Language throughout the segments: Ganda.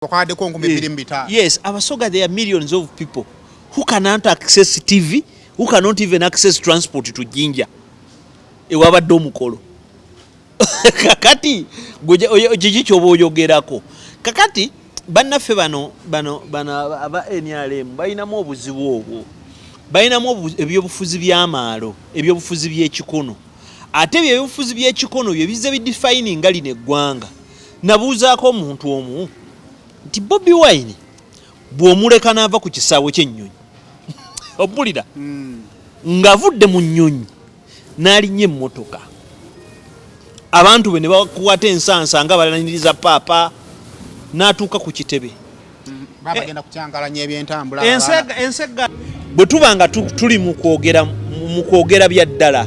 Yes, Abasoga, there are millions of people who cannot access TV, who cannot even access transport to Jinja. Ewaba domukolo. Kakati jiji chobo yogerako. Kakati bannaffe bano aba NRM bayinamu obuzibu obwo. Bayinamu ebyobufuzi by'amaalo, ebyobufuzi by'ekikono. Ate ebyobufuzi by'ekikono bye bize bidefining ngali neggwanga. Nabuuzaako omuntu omu nti Bobi Wine bw'omuleka n'ava ku kisaawe ky'ennyonyi ompulira ng'avudde mu nnyonyi n'alinnya emmotoka abantu be ne bakwata ensansa nga balaniriza paapa n'atuuka ku kitebe bagenda kukyangalanya ebyentambula ensega bwe tuba nga tuli mu kwogera bya ddala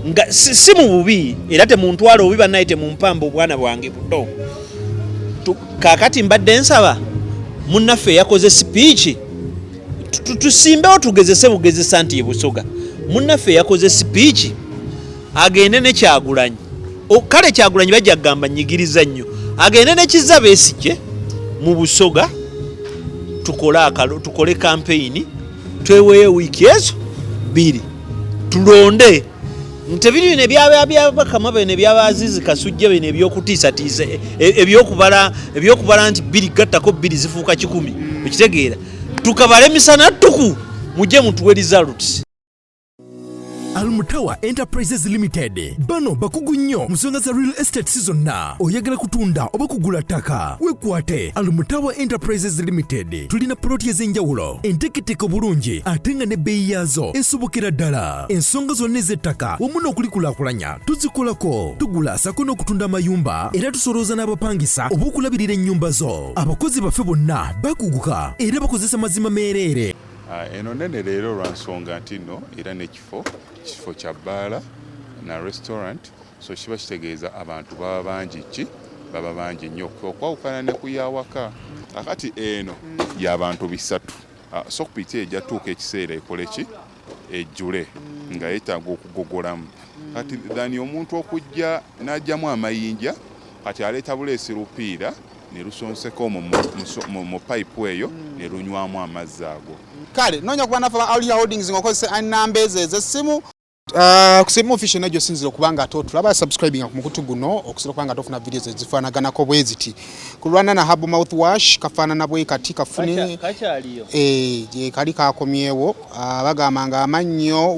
nga si mu bubi era temuntwala obubi bannaye temumpamba obwana bwange buto kakati mbadde nsaba munnaffe yakoze speech tusimbewo tugezese bugezesa nti ebusoga munnaffe yakoze speech agende ne Kyagulanyi kale Kyagulanyi bajja kugamba nyigiriza nnyo agende ne Kizza Besigye mu Busoga tukole campaign tweweeyo wiiki ezo 2 tulonde ntebiri bino byabakama bene byabazizi Kasujja bene ebyokutiisatiisa ebyokubala nti 2 gattako 2 zifuuka 10 okitegeera tukabale misana tuku mujje mutuwe results. Almutawa Enterprises Limited bano bakugu nnyo musonga za real estate season na oyagala kutunda oba kugula ttaka wekwate Almutawa Enterprises Limited tulina ploti ez'enjawulo enteketeko bulungi ate nga ne bbeeyi yaazo esobokera ddala ensonga zonna ez'ettaka wamu n'okulikulaakulanya tuzikolako tugula sako n'okutunda amayumba era tusolooza n'abapangisa oba okulabirira ennyumba zo abakozi baffe bonna bakuguka era bakozesa mazima meereere. Eno nene leero lwa nsonga nti nno era n'ekifo kya bbaala na restaurant so kiba kitegeeza abantu baba bangi nnyo okwawukana ne ku yawaka kakati eno y'abantu 3 so kupita ejja tuuka ekiseera ekole ki ejjule nga yeetaaga okugogolamu kati dani omuntu okujja n'ajjamu amayinja kati aleeta buleesi lupiira ne lusonseko mu pipe eyo ne lunywamu amazzi ago. Kale nonya kuba nafa Aulia Holdings ngokozesa namba ez'essimu kusimu official najo sinzira okubanga atotula aba subscribing ku mukutu guno okusira kubanga atofuna videos ezifaanaganako bweziti kulwana na Habo mouthwash kafaanana bwe kati kafune je kali kakomyewo bagamanga amannyo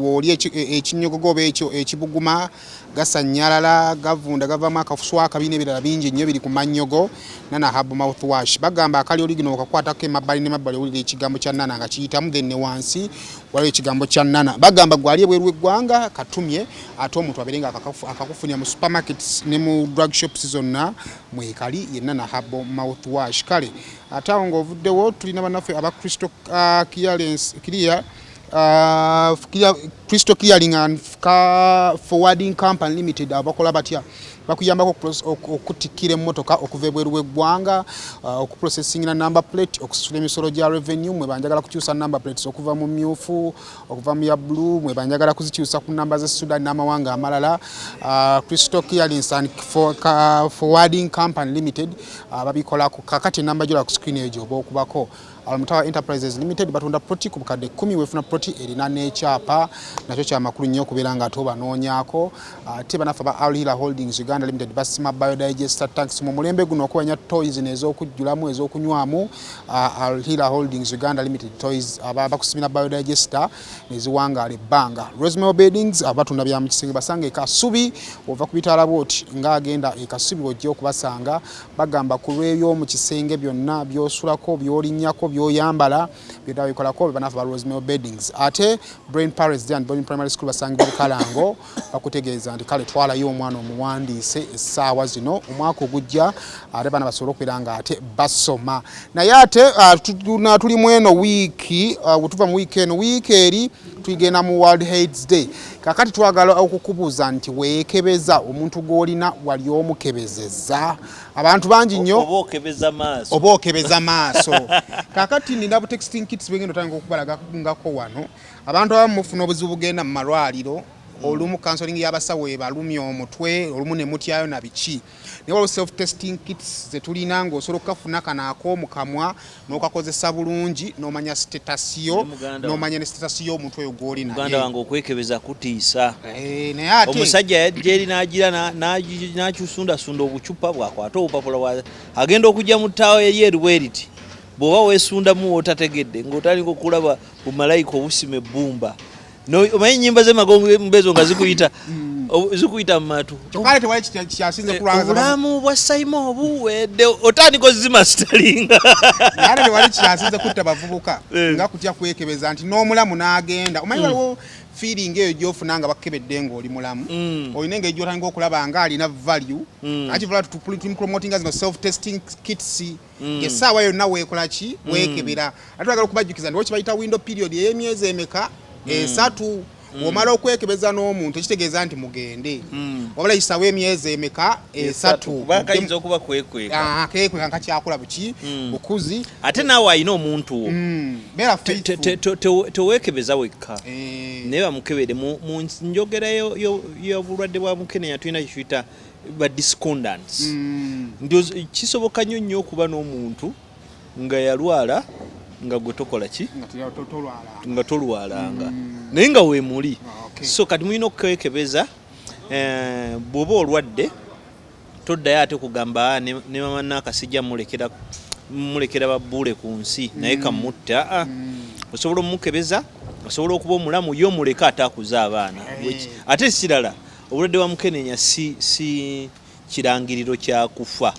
woli ekinyogogobe ekyo ekibuguma gasanyalala gavunda gavama akafuswa kabine ebirala bingi nnyo biri ku mannyogo na Habo mouthwash bagamba akali oli gino okakwata ke mabali ne mabali oli ekigambo kya nana nga kiyitamu then ne wansi wali ekigambo kya nana bagamba gwali ebweru gwanga katumye ate omuntu aberenga akakufunya mu supermarkets ne mu drug shops zonna mwekali yenna na Habo mouthwash kale atawo ng'ovuddewo tulina bannaffe aba Crystal Crystal Clearing and Forwarding Company Limited abakola batya bakuyambako okutikira emmotoka okuva ebweru w'eggwanga okuprocessing na number plate okusula emisolo gya revenue mwe banjagala kukyusa number plates okuva mu myufu okuva mu ya blue mwe banjagala kuzikyusa ku namba za Sudan n'amawanga amalala Crystal Clearing and Forwarding Company Limited babikola ku kakati namba jola ku screen ejo okubako Almutawa Enterprises Limited batunda proti ku bukadde 10 wefuna proti erina n'ekyapa nakyo kya makulu nnyo okubeera nga ate banoonyaako ate banafa ba Aulia Holdings Uganda Limited basima biodigester tanks mu mulembe guno okwanya toys n'ez'okujjulamu ez'okunywamu Aulia Holdings Uganda Limited toys bakusimira biodigester neziwangaala ebbanga Rosemary Beddings abatunda bya mu kisenge basanga ekasubi ova ku bitala boti ng'agenda ekasubi ojja okubasanga bagamba ku lw'ebyo mu kisenge byonna byosulako byolinnyako byoyambala byonna bikolako banafa ba Rosemary Beddings ate Brain Paris Jan Boarding Primary School basanga Bukalango bakutegeeza nti kale twalayo omwana omuwandiise essaawa zino omwaka ogujja ate bana basobola okubeera nga ate basoma naye ate tuli mu eno wiiki wetuva mu wiiki eno wiiki eri tuyigenda mu World AIDS Day kakati twagala okukubuuza nti weekebeza omuntu gw'olina wali omukebezeza abantu bangi nnyo oba okebeza maaso kakati nina bu texting kits bwegenda otandika okubalagako wano abantu abamu mufuna obuzibu bugenda mu malwaliro olumu counseling y'abasawo ebalumya omutwe olumu ne mutyayo na biki ne waliwo self testing kits zetulina ng'osobola okukafuna kanaako mu kamwa n'okakozesa bulungi n'omanya sitatasiyo n'omanya ne sitatasiyo omuntu oyo gw'oli naye muganda wange okwekebeza kutiisa naye ate omusajja yajja eri n'agira n'akyusundasunda obucupa bwakwata obupapula agenda okujja mu ttaawo eri eribweriti bw'oba weesundamu wootategedde ng'otandika okulaba bumalayika obusima ebbumba omanyi ennyimba z'emagombezo nga zikuyita mu matu obulamu bwa sayima obuwedde otandika ozima sitalinga naye tewali kyasinze kutta bavubuka nga kutya kwekebeza nti n'omulamu n'agenda omanyi waliwo feeling eyo gy'ofuna nga bakebedde ng'oli mulamu olina engeri gy'otandika okulaba nga alina value akivala tupromotinga zino self testing kits essaawa yonna weekola ki weekebera ate twagala okubajjukiza nti kibayita window period ey'emyezi emeka 3 omala okwekebeza n'omuntu ekitegeeza nti mugende wabula yisawo emyezi emeka 3 bakayinza okuba kwekweka nka kyakula buki bukuzi ate naawe alina omuntu wo teweekebeza wekka naye bamukebere mu njogera y'obulwadde bwa mukenenya tulina kikiyita ba discordants kisoboka nnyo okuba n'omuntu nga yalwala nga gwe tokola ki nga tolwalanga naye nga weemuli so kati mulina okwekebeza bw'oba olwadde toddayo ate kugamba ne mama Nakasijja mulekera babbule ku nsi naye kamutta osobola omukebeza osobola okuba omulamu yo muleka ataakuza abaana ate kirala obulwadde bwa mukenenya si kirangiriro kya kufa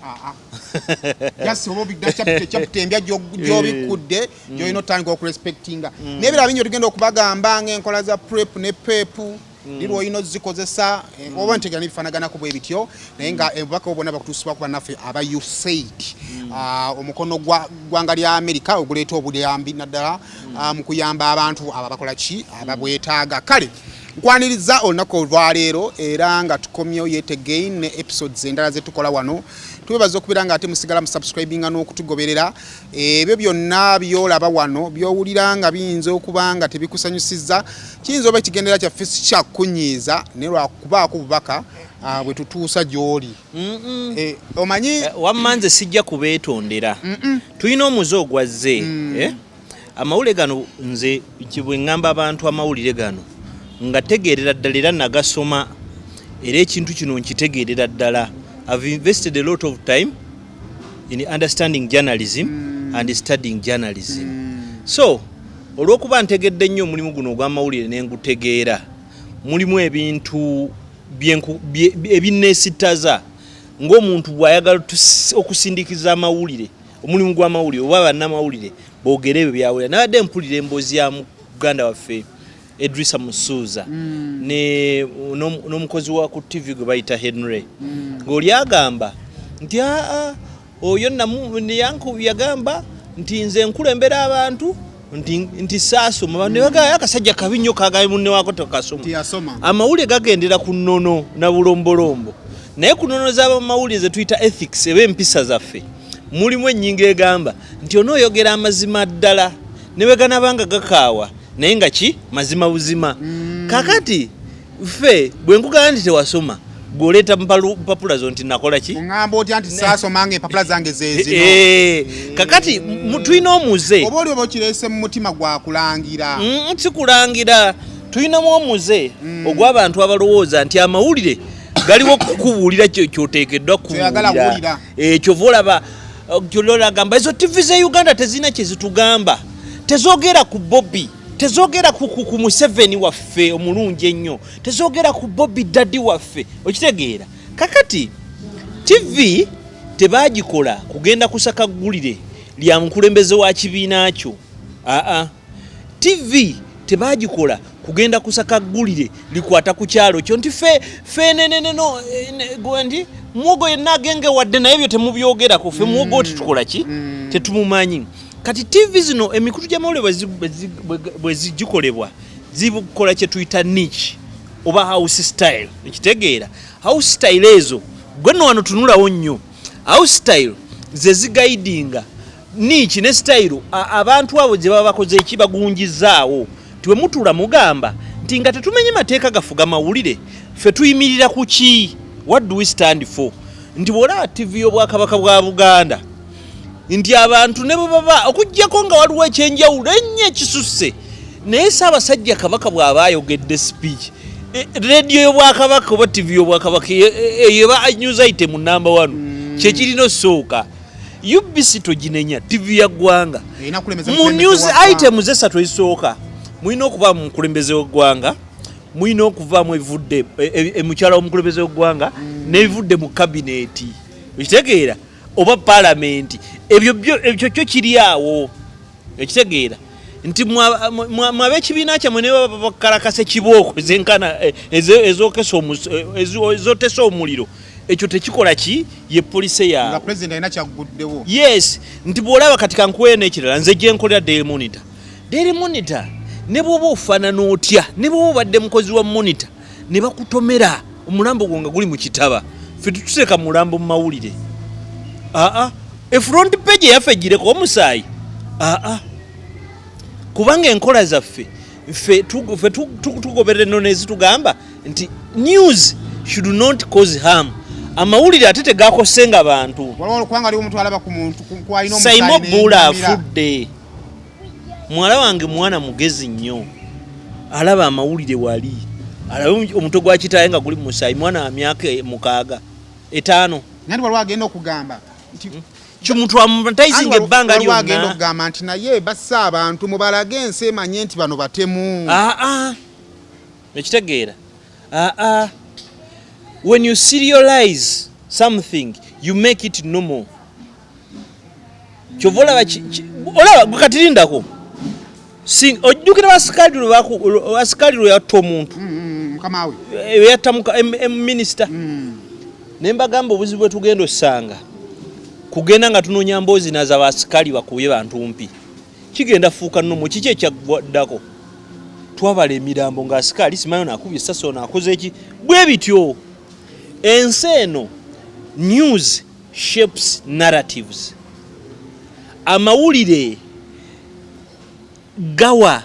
just obobidda kyaputembya gyobikudde gyolina otandika okurespectinga n'ebirala bingi tugenda okubagamba ng'enkola za prep ne pep lirwo olina ozikozesa oba ntegera n'ebifaanaganako bwe bityo naye nga obubaka bwonna bakutuusibwa ku bannaffe aba USAID omukono gwanga lya Amerika oguleeta obuyambi naddala mu kuyamba abantu ababakola ki ababwetaaga kale nkwaniriza olunaku olwaleero era nga tukomyewo yet again ne episodes endala zetukola wano twebaza okubeera nga ate musigala mu subscribinga n'okutugoberera ebyo byonna byolaba wano byowulira nga biyinza okuba nga tebikusanyusiza kiyinza oba ekigendera kyaffe sikyakunyiiza naye lwakubaako bubaka bwe tutuusa gy'oli omanyi wamma nze sijja kubeetondera tulina omuze ogwazze amawulire gano nze bwe ŋŋamba abantu amawulire gano nga tegeerera ddala era nagasoma era ekintu kino nkitegeerera ddala. I've invested a lot of time in understanding journalism and studying journalism. So olw'okuba ntegedde nnyo omulimu guno ogw'amawulire ne ngutegeera mulimu ebintu ebinneesittaza ng'omuntu bw'ayagala okusindikiza amawulire omulimu gw'amawulire oba bannamawulire boogera ebyo byawulira nabadde mpulira emboozi ya muganda waffe Edrisa Musuuza n'omukozi wa ku TV gwe bayita Henry ng'oli agamba nti oyo yagamba nti nze nkulembera abantu nti saasoma ne bagaya akasajja kabi nnyo kagaye munne wako tokasoma amawulire gagendera ku nnono na bulombolombo naye ku nnono z'amawulire ze tuyita ethics eba empisa zaffe mulimu ennyingo egamba nti onooyogera amazima ddala ne bwe ganabanga gakaawa naye nga ki mazima buzima kakati ffe bwe nkugamba nti tewasoma gw'oleeta mpapula zo nti nakola ki ŋŋamba otya nti saasomanga empapula zange zezino kakati tulina omuze oba oli oba okireese mu mutima gwakulangira sikulangira tulinamu omuze ogw'abantu abalowooza nti amawulire galiwo kukubuulira kyoteekeddwa kubuulira kyova olaba kyolagamba ezo TV ze Uganda tezina kyezitugamba tezoogera ku Bobby tezoogera ku Museveni waffe omulungi ennyo tezoogera ku Bobby Daddy waffe okitegeera kakati TV tebagikola kugenda kusaka ggulire lya mukulembeze wa kibiina kyo TV tebagikola kugenda kusaka ggulire likwata ku kyalo kyo nti fe neneneno gwendi muwogo yenna agenge wadde naye byo temubyogerako fe muwogo oti tukola ki tetumumanyi kati TV zino emikutu gy'amawulire bwe zigikolebwa zikola kye tuyita niche oba house style ekitegeera house style ezo gwe nno wano tunulawo nnyo house style ze zigaidinga niche ne style abantu abo gye baba bakoze eki bagunjizaawo tiwe mutula mugamba nti kati nga tetumenye mateeka gafuga mawulire ffe tuyimirira ku ki? What do we stand for? Nti bw'olaba TV y'Obwakabaka bwa Buganda nti abantu ne baba okujjako nga waliwo ekyenjawulo ennyo ekisusse naye Ssaabasajja Kabaka bw'aba ayogedde speech radio y'Obwakabaka oba TV y'Obwakabaka eba news item number 1 kyekirina osooka UBC toginenya TV ya ggwanga mu news items esatu ezisooka mulina okuba mu mukulembeze w'eggwanga mulina okuvaamu ebivudde emukyala w'omukulembeze w'eggwanga n'ebivudde mu kabineti ekitegeera oba palamenti ebyo kyo kiri awo ekitegeera nti mwab'ekibiina kyammwe ne bakalakasa kibooko zenkana ezotesa omuliro ekyo tekikola ki ye police yaabwe president alina kyaguddewo. Yes nti bw'olaba kati kankuwe n'ekirala nze gye nkolera Daily Monitor ne bw'oba ofaanana otya ne bw'oba obadde mukozi wa Monitor ne bakutomera omulambo gwo nga guli mu kitaba ffe tutuseka mulambo mu mawulire front page yaffe gireko omusaayi kubanga enkola zaffe ffe tugoberera ennono ezitugamba nti news should not cause harm. Amawulire ate tegakosenga bantu. Kubanga ali omuntu alaba ku muntu kwalina omusaayi Saimo Bula afudde. Mwala wange mwana mugezi nnyo. Alaba amawulire wali. Alaba omuntu gwa kitaaye nga guli musaayi mwana myaka 6 5. Nandi waliwo agenda okugamba nti kimuntu amutaizinga ebbanga lyonna. Agenda okugamba nti naye bassa abantu mubalage ensi emanye nti bano batemu. Ekitegeera. When you serialize something, you make it normal. Chovola ola gukatirindako. Sing ojukira askari lwe yatta omuntu. Mukamawe. Yatta minister. Nemba gamba obuzibu bwe tugenda osanga. Kugenda nga tunoonya mboozi naza abasikali bakuye bantu mpi. Kigenda fuuka nno mu kiki ekyaddako. Twabala emirambo nga asikali simanyo nakubye saso nakoze eki bwe bityo. Ensi eno news shapes narratives. Amawulire gawa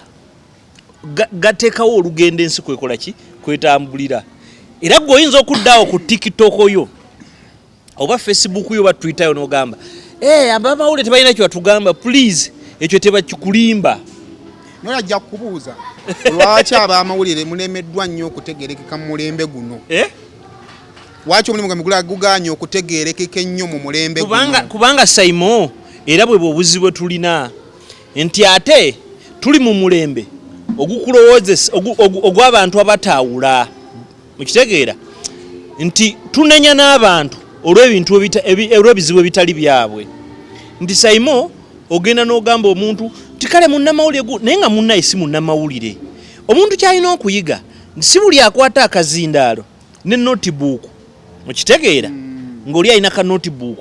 gateekawo olugendo ensi kwekola ki kwetambulira. Era gwe oyinza okuddaawo ku TikTok oyo oba Facebook yo oba Twitter yo n'ogamba amawulire tebalina kyo batugamba please ekyo tebakikulimba. Nolajja kubuuza lwaki ab'amawulire mulemeddwa nnyo okutegeerekeka mu mulembe guno? Lwaki omulimu gamigula guganya okutegeerekeka ennyo mu mulembe guno? Kubanga Saimo era bwe obuzibu bwe tulina nti ate tuli mu mulembe ogukulowoozesa ogw'abantu abataawula mukitegeera nti tunenya n'abantu olw'ebintu olw'ebizibu ebitali byabwe nti Saimo ogenda n'ogamba omuntu tikale munnamawulire naye nga munnaye si munnamawulire. Omuntu kyalina okuyiga nti si buli akwata akazindaalo ne notebook mukitegeera ng'oli alina ka notebook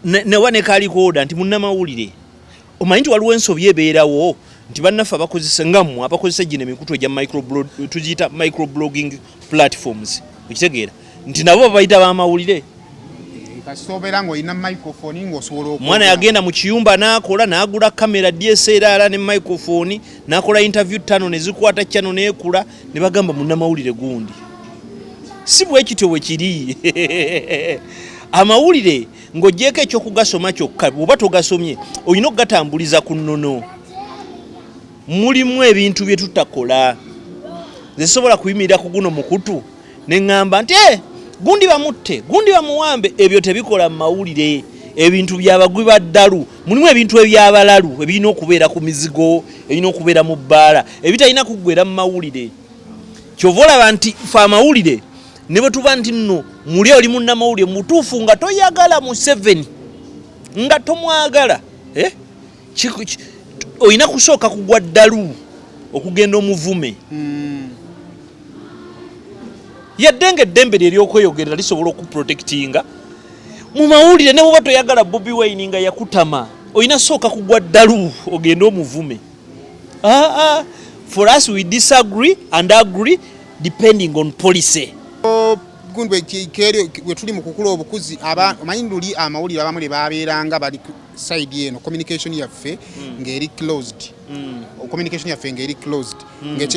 newa ne kaalikoda nti munnamawulire omanyi nti waliwo ensobi ebeerawo nti bannaffe abakozesa ngammwe abakozesa gino emikutu egya tugiyita microblogging platforms mukitegeera nti nabo babayita b'amawulire. Kasobera ng'olina microphone ng'osobola okukola. Mwana yagenda mu kiyumba n'akola n'agula kamera DSLR ne microphone n'akola interview 5 ne zikwata channel n'ekula ne bagamba munnamawulire gundi. Si bwe kityo bwe kiri. Amawulire ng'ogyeko ekyokugasoma kyokka oba togasomye olina okugatambuliza ku nnono. Mulimu ebintu bye tutakola. Nze sobola kuyimirira ku guno mukutu ne ŋŋamba nti gundi bamutte gundi bamuwambe ebyo tebikola mu mawulire. Ebintu byabagwi baddalu mulimu ebintu ebyabalalu ebirina okubeera ku mizigo ebirina okubeera mu bbaala ebitalina kuggwera mu mawulire. Kyova olaba nti fe amawulire ne bwe tuba nti nno muli oli munnamawulire mutuufu nga toyagala mu 7 nga tomwagala olina kusooka kugwa ddalu okugenda omuvume. Yadde ng'eddembe lye ly'okweyogerera lisobola okuprotectinga mu mawulire ne bw'oba toyagala Bobi Wine nga yakutama olina sooka kugwa ddalu ogenda omuvume. For us we disagree and agree depending on policy. ekigundu ekyerio we tuli mu kukula obukuzi omanyi luli amawulire abamu ne babeeranga bali side eno communication yaffe ng'eri closed communication yaffe ng'eri closed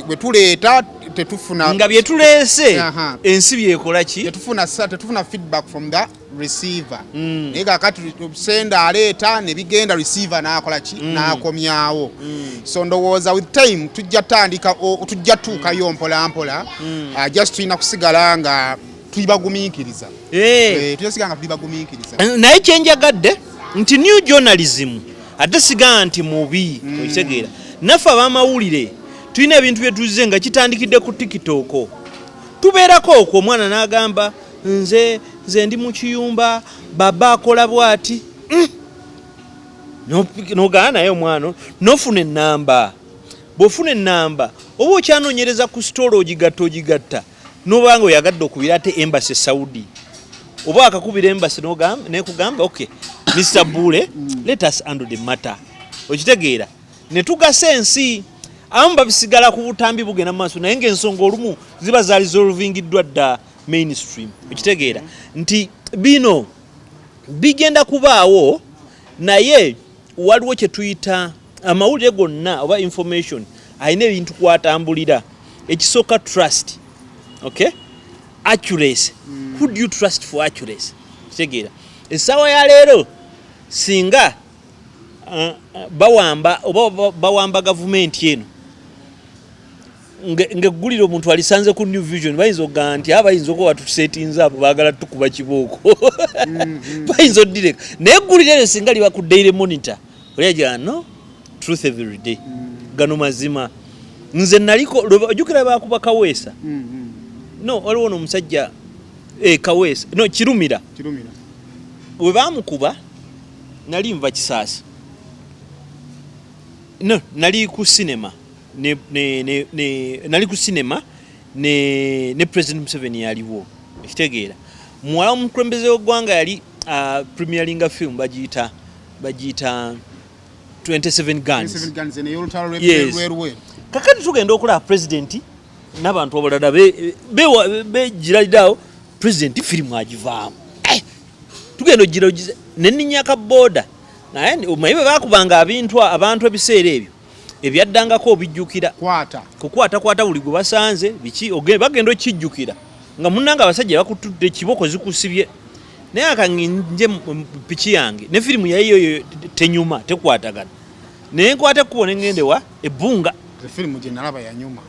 bwe tuleeta tetufuna nga bye tuleese ensi byekola ki tetufuna feedback from the receiver naye kakati senda aleeta ne bigenda receiver n'akola ki n'akomyawo so ndowooza with time tujja tuukayo mpolampola just tulina kusigala nga tulibagumiikiriza tujasiga nga tulibagumiikiriza naye kyenjagadde nti new journalism ate sigaa nti mubi okitegeera naffe ab'amawulire tulina ebintu bye tuzze nga kitandikidde ku tiktok tubeerako okwo omwana n'agamba nze ndi mu kiyumba baba akola bwati nogaa naye omwana nofuna ennamba bw'ofuna ennamba oba okyanoonyereza ku sitoola ogigatta nobanga oyagadde okubira ate embassy Saudi oba akakubira embassy nekugamba okay Mr. Bule let us handle the matter okitegeera ne tugasa ensi abamu babisigala ku butambi bugenda maaso naye ng'ensonga olumu ziba zaali zolvingiddwa dda mainstream okitegeera nti bino bigenda kubaawo naye waliwo kye tuyita amawulire gonna oba information ayina ebintu kwatambulira ekisooka trust okay accuracy who do you trust for accuracy kitegeera essaawa ya leero singa bawamba gavumenti eno ng'eggulire omuntu alisanze ku New Vision bayinza okugamba nti abayinza okuba tusetinze abo baagala tukuba kibooko bayinza oddireka naye eggulire eryo singa liba ku Daily Monitor olyagira no truth every day gano mazima nze naliko ojjukira baakuba Kaweesa no waliwo n'omusajja Kaweesa no Kirumira we baamukuba nali nva Kisaasi no nali ku cinema nali ku cinema ne President Museveni yaliwo ekitegeera muwala omukulembeze w'eggwanga yali premieringa film bagiyita 27 Guns yes. Kakati tugenda okulaba president n'abantu abalala begiralidawo president firimu agivaamu tugenda ogira neninyaka boda naye omanyi bwe baakubanga abantu ebiseera ebyo ebyaddangako obijjukira kukwata buli gwe basanze biki bagenda okijjukira nga munnanga abasajja bakutudde ekiboko zikusibye naye akanginje piki yange ne firimu yayiyo tenyuma tekwatagana naye nkwate ekkubo ne ngende wa ebbunga firimu gye nalaba yanyuma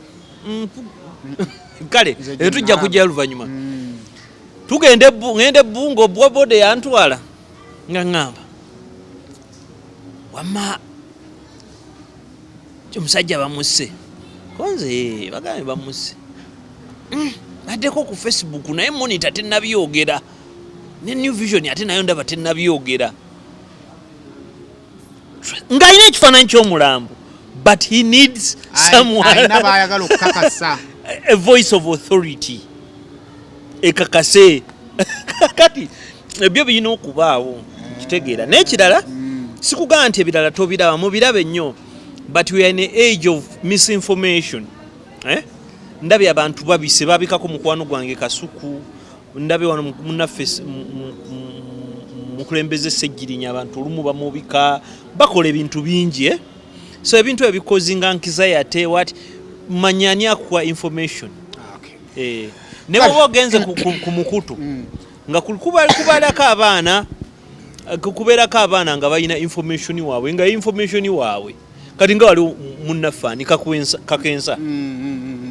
kale tujja kujja luvannyuma ngende ebbunga obwa bode yantwala nga ŋŋamba wamma omusajja bamusse konze bagambe bamusse baddeko ku Facebook naye Monitor tennabyogera ne New Vision ate nayo ndaba tennabyogera ng'alina ekifaananyi ky'omulambo but he needs someone bayagala okukakasa a voice of authority ekakase kati ebyo birina okubaawo kitegeera n'ekirala sikugamba nti ebirala tobiraba mubirabe nnyo but we are in an age of misinformation ndabye abantu babise babikako mukwano gwange Kasuku ndabye wano munnaffe mukulembeze Ssejjirinya abantu olumu bamubika bakola ebintu bingi so ebintu ebikozinga anxiety what manyani akuwa information ne bwoba ogenze ku mukutu nga kubalako abaana nga balina information waabwe nga information waabwe kati nga wali munnaffaani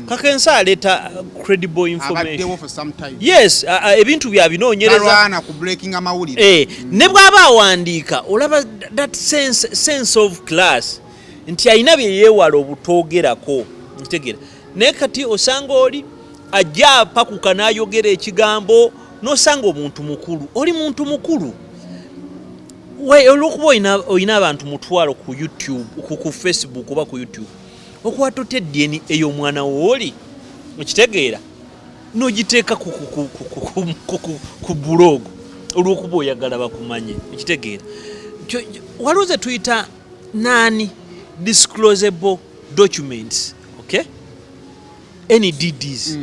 kakensa aleeta credible information yes ebintu bya binoonyereza ne bw'aba awandiika olaba that sense of class nti alina bye yeewala obutoogerako ntegeera naye kati osanga oli ajja apakuka n'ayogera ekigambo n'osanga omuntu mukulu oli muntu mukulu olwokuba olina abantu mutwalo ku YouTube ku Facebook oba ku YouTube okwata otedde ey'omwana wooli okitegeera n'ogiteeka ku blog olwokuba oyagala bakumanye okitegeera waliwo ze tuyita disclosable documents okay NDDs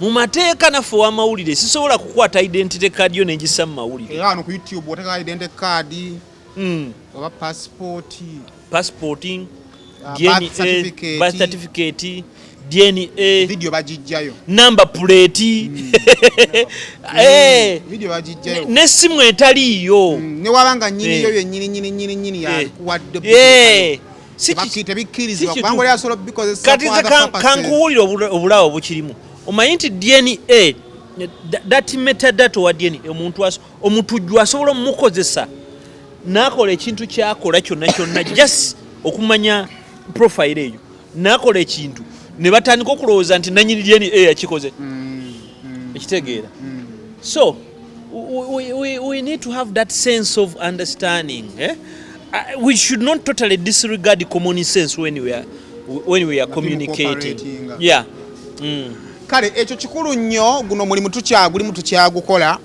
mu mateeka naffe w'amawulire sisobola kukwata identity card yo n'engisa mu mawulire era wano ku YouTube oteka identity card oba passporting DNA birth certificate DNA video bagijjayo number plate video bagijjayo n'essimu etaliiyo ne wabanga nnyini yo nnyini yakuwadde tebikkirizibwa kubanga oli asobola bikozesa kankuwulira obulawo bukirimu omanyi nti DNA that metadata wa DNA omutujju asobola omukozesa n'akola ekintu kyakola kyonna just okumanya profile eyo n'akola ekintu ne batandika okulowooza nti nanyini DNA yakikoze ekitegeera so we need to have that sense of understanding we should not totally disregard common sense when we are communicating kale ekyo kikulu nnyo guno mulimu tukyagukola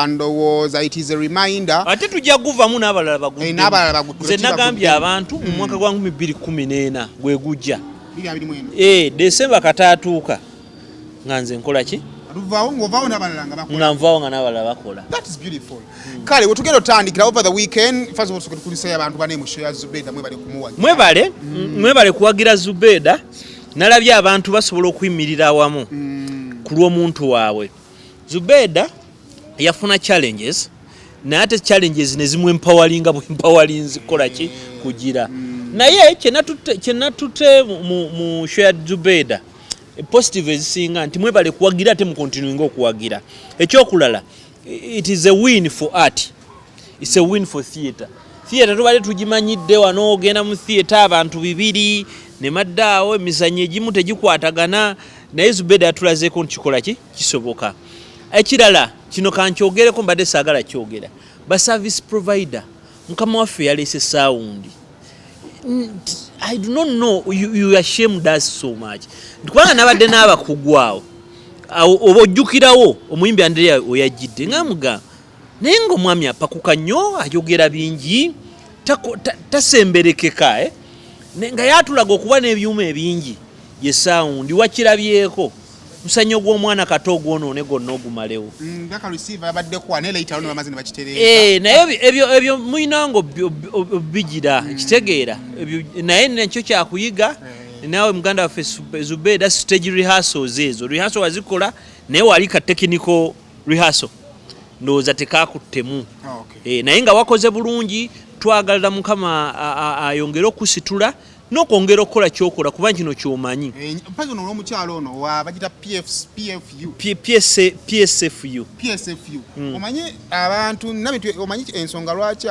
ndowooza it is a reminder ate tujja guvamu n'abalala baguddemu nze nagambye abantu mu mwaka gwa 2014 gwe gujja Desemba kataatuuka nga nze nkola ki nga nvaawo nga n'abalala bakola. That is beautiful. Kale wetugenda otandikira over the weekend first of all tukulisa abantu bane mu show ya Zubeda mwebale kumuwagira. Mwebale kuwagira Zubeda nalabye abantu basobola okuyimirira awamu ku lw'omuntu waabwe. Zubeda yafuna challenges naate challenges ne zimu empowering kola ki kugira. Naye kyenatute mu show ya Zubeda positive ezisinga nti mwebale kuwagira ate mu continuing okuwagira. Ekyokulala it is a win for art. It's a win for theatre. Theatre tubale tugimanyidde wano ogenda mu theatre abantu bibiri ne maddaawo emizannyo egimu tegikwatagana naye Zubeda yatulazeeko nkikola ki kisoboka. Ekirala kino kankyogereko mbadde saagala kyogera. Ba service provider mukama waffe yaleese sound. I do not know you are ashamed us so much. Ndikubanga nabadde n'abakugwawo oba ojjukirawo omuyimbi Andrea oyajjidde ngamuga naye ng'omwami apakuka nnyo ayogera bingi tasemberekeka nga yatulaga okuba n'ebyuma ebingi ye sound wakirabyeko musanyo gw'omwana kato gwonoone gonna ogumalewo naye ebyo muyinango bigira kitegeera naye nakyo kyakuyiga naawe muganda waffe Zubeda stage rehearsals ezo rehearsal wazikola naye wali ka technical rehearsal ndowooza tekakuttemu naye nga wakoze bulungi twagalira Mukama ayongere okusitula n'okwongera okukola kyokola kuba kino kyomanyi PSFU omanyi abantu omanyi ensonga lwaki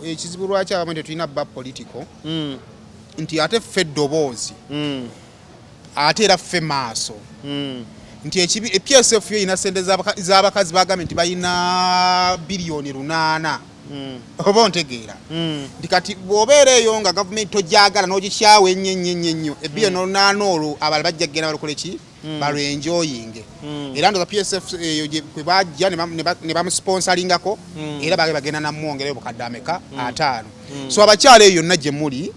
ekizibu lwaki abamu tetulina ba political nti ate ffe eddoboozi ate era ffe maaso nti PSFU erina ssente z'abakazi bagambye nti balina biliyoni 8 oba ontegeera nti kati bw'obeera eyo nga gavumenti tojagala n'ogikyawa ennyo ebbiliyoni 8 olwo abala bajja kgenda balokole ki balwenjoyinge era ndoza PSF eyo kwe bajja ne bamusponsalingako era bagenda namwongerayo bukadde ameka 5 so abakyala eyo yonna gye muli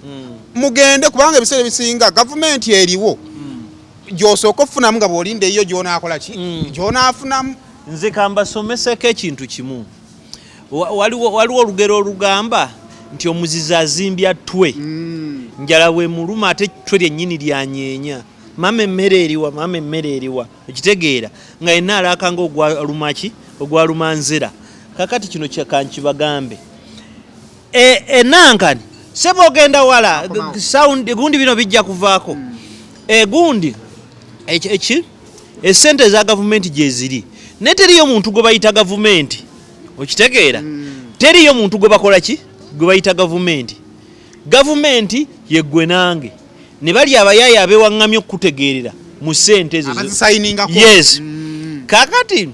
mugende kubanga ebiseera ebisinga gavumenti eriwo gy'osooka okufunamu nga bw'olinda eyo gy'onaakola ki gy'onaafunamu. Nze kambasomeseko ekintu kimu. Waliwo olugero olugamba nti omuzizi azimbya ttwe njala bwe muluma ate ttwe lyennyini lyanyeenya mama emmere eriwa ekitegeera nga yenna alaakanga ogwaluma nzera. Kakati kino kankibagambe enankani seba ogenda wala sound gundi bino bijja kuvaako gundi esente za gavumenti gye ziri ne teriyo muntu gwe bayita gavumenti okitegeera teriyo muntu gwe bakola ki gwe bayita gavumenti yeggwe nange ne bali abayaaya abewaŋŋamya okutegeerera mu ssente ezo yes kakati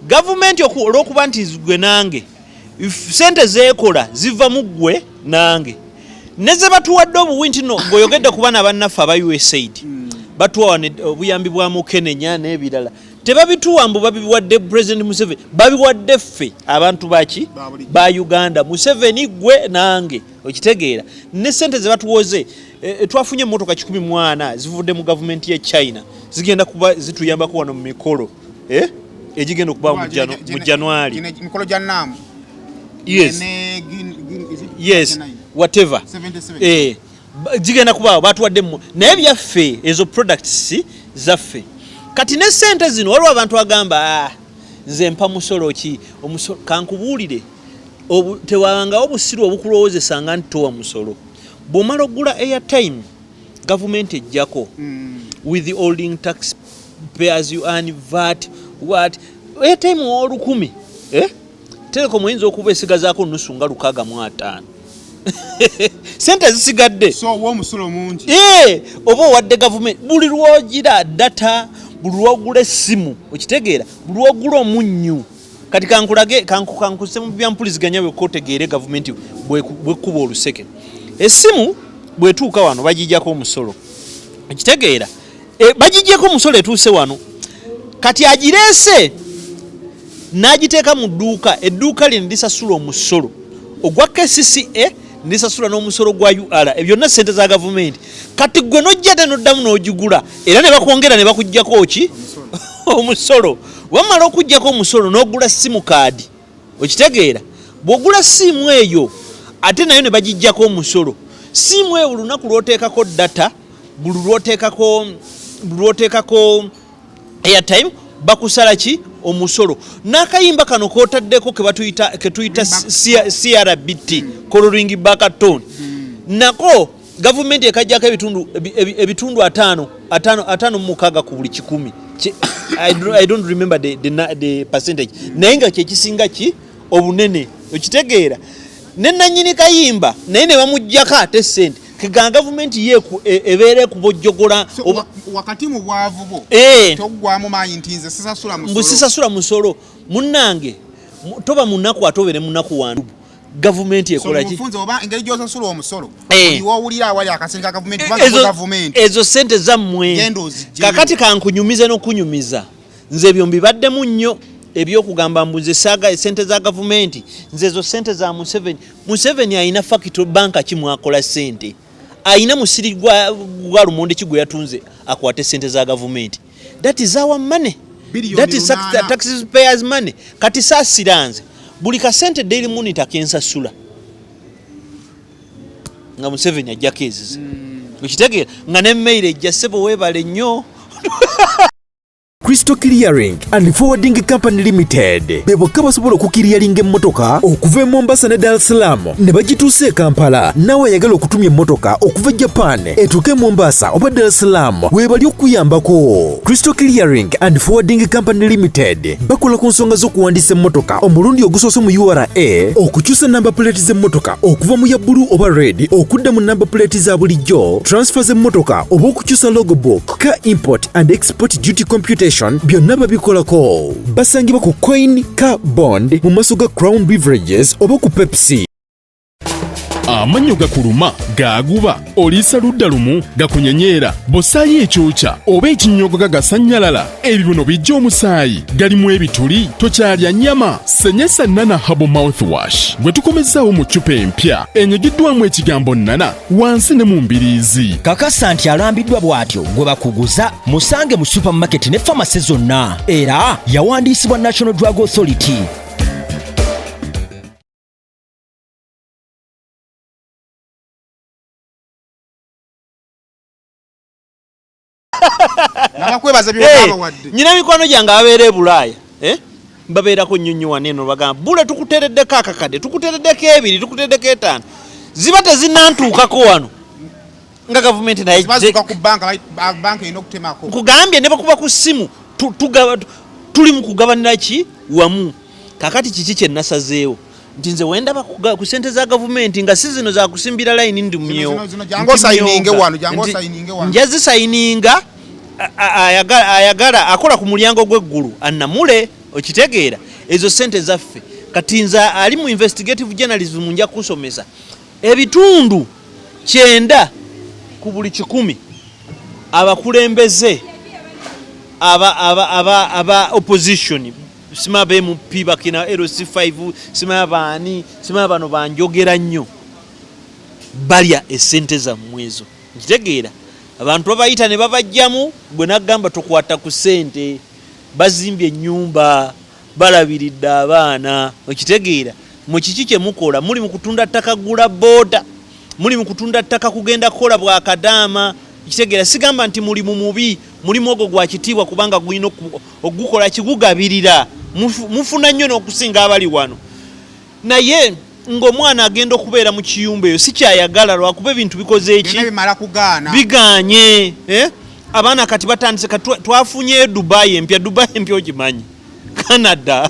gavumenti olw'okuba nti gwe nange ssente zeekola ziva mu ggwe nange ne ze batuwadde obuwi nti no ng'oyogedde ku baana bannaffe aba USAID batuwa obuyambi bwa Mukenenya n'ebirala tebabituwa mbu babiwadde President Museveni babiwadde ffe abantu baki ba Uganda Museveni gwe nange okitegeera ne ssente ze batuwoze twafunye emmotoka 14 zivudde mu gavumenti ye China zigenda kuba zituyambako wano mu mikolo egigenda okuba mu January. Mikolo gya Namu. Yes, whatever. Zigenda kuba batuwaddemu naye byaffe ezo products zaffe. Kati ne sente zino waliwo abantu agamba nze mpa musolo ki omusolo kankubuulire tewanga obusiru obukulowoozesa nga nti towa musolo bw'omala ogula airtime government ejjako with the holding tax payers you earn VAT what airtime olukumi Telecom oyinza okuba esigazaako nusu nga 65 sente zisigadde so omusolo mungi oba owadde government buli lwogira data buli lwogula essimu okitegeera buli lwogula omunnyu kati kankulage kankuse mu byampuliziganya bwekotegeere gavumenti bwekuba oluseke essimu bwetuuka wano bagijjako omusolo okitegeera bagijjeko omusolo etuuse wano kati agireese n'agiteeka mu dduuka edduuka lye lisasula omusolo ogwa KCCA nisasula n'omusolo gwa UR ebyo byonna ssente za gavumenti kati gwe nojja te noddamu n'ogigula era ne bakwongera ne bakuggyako ki omusolo wamala okuggyako omusolo n'ogula simu kaadi okitegeera bw'ogula simu eyo ate nayo ne bagijjako omusolo simu eyo lunaku lw'oteekako data buli lw'oteekako airtime bakusala ki omusolo n'akayimba kano kootaddeko ke tuyita CRBT coloring back tone nako gavumenti ekajjako ebitundu ataano mukaaga ku buli 100 I don't remember the percentage naye nga kyekisinga ki obunene okitegeera ne nannyini kayimba naye ne bamuggyako ate ssente kega gavumenti yeku ebeere kubojjogola wakati mu bwavu bo toggwamu maanyi nti nze sisasula musolo munnange toba munaku atobere munaku wandu gavumenti ekola ki mufunze oba engeri gy'osasula omusolo iwe owulira awali akasente ka gavumenti ezo sente zammwe kakati kankunyumize n'okunyumiza nze ebyo mbibaddemu nnyo ebyokugamba mbuze saaga esente za gavumenti nze ezo sente za Museveni ayina factory banka kimwakola sente ayina musiri gwa lumonde kigwe yatunze akwate sente za gavumenti that is our money that is taxpayers money kati saasiranze buli kasente Daily Monitor kensasula nga Museveni ajjako ezize okitegeera nga n'emmeire ejja ssebo weebale nnyo Crystal Clearing and Forwarding Company Limited bebokka basobola okukiriyalinga emmotoka okuva e Mombasa ne Dar es Salaam ne bagituusa e Kampala nawe ayagala okutumya emmotoka okuva Japan etuuke Mombasa oba Dar es Salaam weebali okuyambako. Crystal Clearing and Forwarding Company Limited bakola ku nsonga z'okuwandiisa emmotoka omulundi ogusoose mu URA okukyusa namba plate z'emmotoka okuva mu ya bbulu oba red okudda mu namba plate za bulijjo transfer z'emmotoka oba okukyusa logbook car import and export duty computation byonna babikolako. Basangibwa ku Coin Car Bond mu maaso ga Crown Beverages oba ku Pepsi. Amanyo gakuluma gaguba oliisa ludda lumu gakunyenyera bosaayi ekyokya oba ekinyogo gagasanyalala ebibuno bijja omusaayi galimu ebituli tokyalya nnyama senyesa nana habo mouthwash gwe tukomezzaawo mu ccupa empya enyigiddwamu ekigambo nana wansi ne mu mbiriizi kakasa nti alambiddwa bw'atyo gwe bakuguza musange mu supermarket ne famasi zonna era yawandiisibwa National Drug Authority. Nyina mikwano gyange abeera e Bulaaya mbabeerako nnyonnyowa neno bagamba bule tukuteereddeko akakadde tukuteereddeko ebiri tukuteereddeko etaano ziba tezinnantuukako wano nga gavumenti naye nkugambye ne bakuba ku ssimu tuli mu kugabanira ki wamu kakati kiki kye nasazeewo nti nze wendaba ku ssente za gavumenti nga si zino za kusimbira layini ndi mumyewo njazisayininga ayagala akola ku mulyango gw'eggulu annamule okitegeera ezo ssente zaffe kati nze ali mu investigative journalism nja kusomesa ebitundu 9 ku buli 100 abakulembeze aba opposition sima BMP bakina LC5 sima baani sima bano banjogera nnyo balya essente za mwezo okitegeera abantu babayita ne babajjamu gwe nagamba tokwata ku ssente bazimbye ennyumba balabiridde abaana okitegeera mu kiki kye mukola muli mu kutunda ttaka gula booda muli mu kutunda ttaka kugenda kukola bwakadaama okitegeera sigamba nti mulimu mubi mulimu ogwo gwa kitiibwa kubanga gulina ogukola kigugabirira mufuna nnyo n'okusinga abali wano naye ng'omwana agenda okubeera mu kiyumba eyo si kyayagala lwakuba ebintu bikoze eki biganye abaana kati batandise twafunye Dubai empya ogimanyi Canada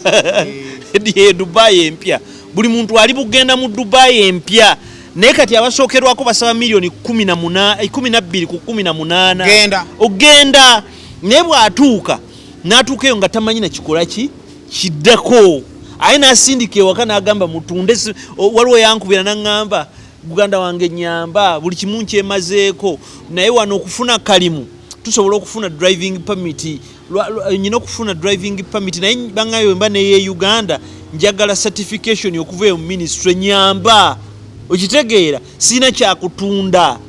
Dubai empya buli muntu ali bugenda mu Dubai empya naye kati abasookerwako basaba milioni 12 ku 18 ogenda naye bw'atuuka n'atuuka eyo nga tamanyi na kikola kiddako aye n'asindika ewaka n'agamba mutunde waliwo yankubira n'aŋŋamba Uganda wange nyamba buli kimu nkyemazeeko naye wano okufuna kalimu tusobola okufuna driving permit nyina okufuna driving permit naye bangayo mba neye Uganda njagala certification okuva mu ministry nyamba okitegeera sina kyakutunda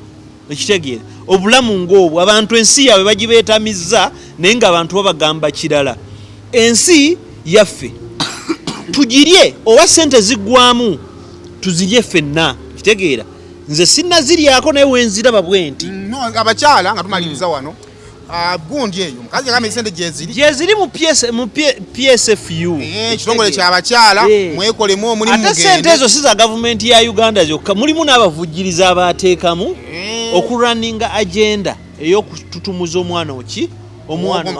okitegeera obulamu ng'obwo abantu ensi yaabwe bagibeetamiza naye ng'abantu babagamba kirala ensi yaffe tugirye oba sente ziggwamu tuzirye ffenna kitegeera nze sinnaziryako naye wenziraba bwenti abakyala nga tumaliriza wano gundi eyo mukazi yagamba esente gyeziri mu PSFU ekitongole ky'abakyala mwekolemu omulimu ate sente ezo si za gavumenti ya Uganda zokka mulimu n'abavujjiriza abateekamu okulunninga agenda ey'okututumuza omwana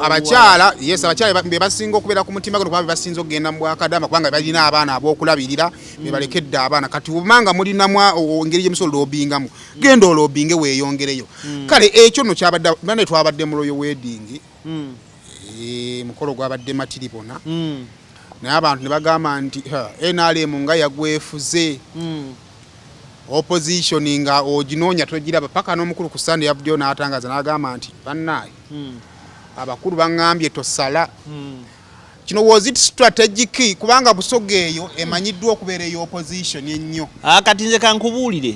abakyala abakyala be basinga okubeera ku mutima gwe basinza okugenda mu bwakadaama kubanga balina abaana ab'okulabirira be balekedde abaana kati obanga mulinamu engeri gyemusobola olobingamu genda olobinge weeyongereyo kale ekyo nno kyabadde bane twabadde mu royal wedding mukolo gwabadde matiribona naye abantu ne bagamba nti NRM nga yagwefuze opposition nga oginoonya togiraba paka n'omukulu ku Sunday yabuddeyo n'atangaza n'agamba nti bannaaye abakulu bangambye tosala kino was it strategic kubanga Busoga eyo emanyiddwa okubeera eyo opposition ennyo kati nze kankubuulire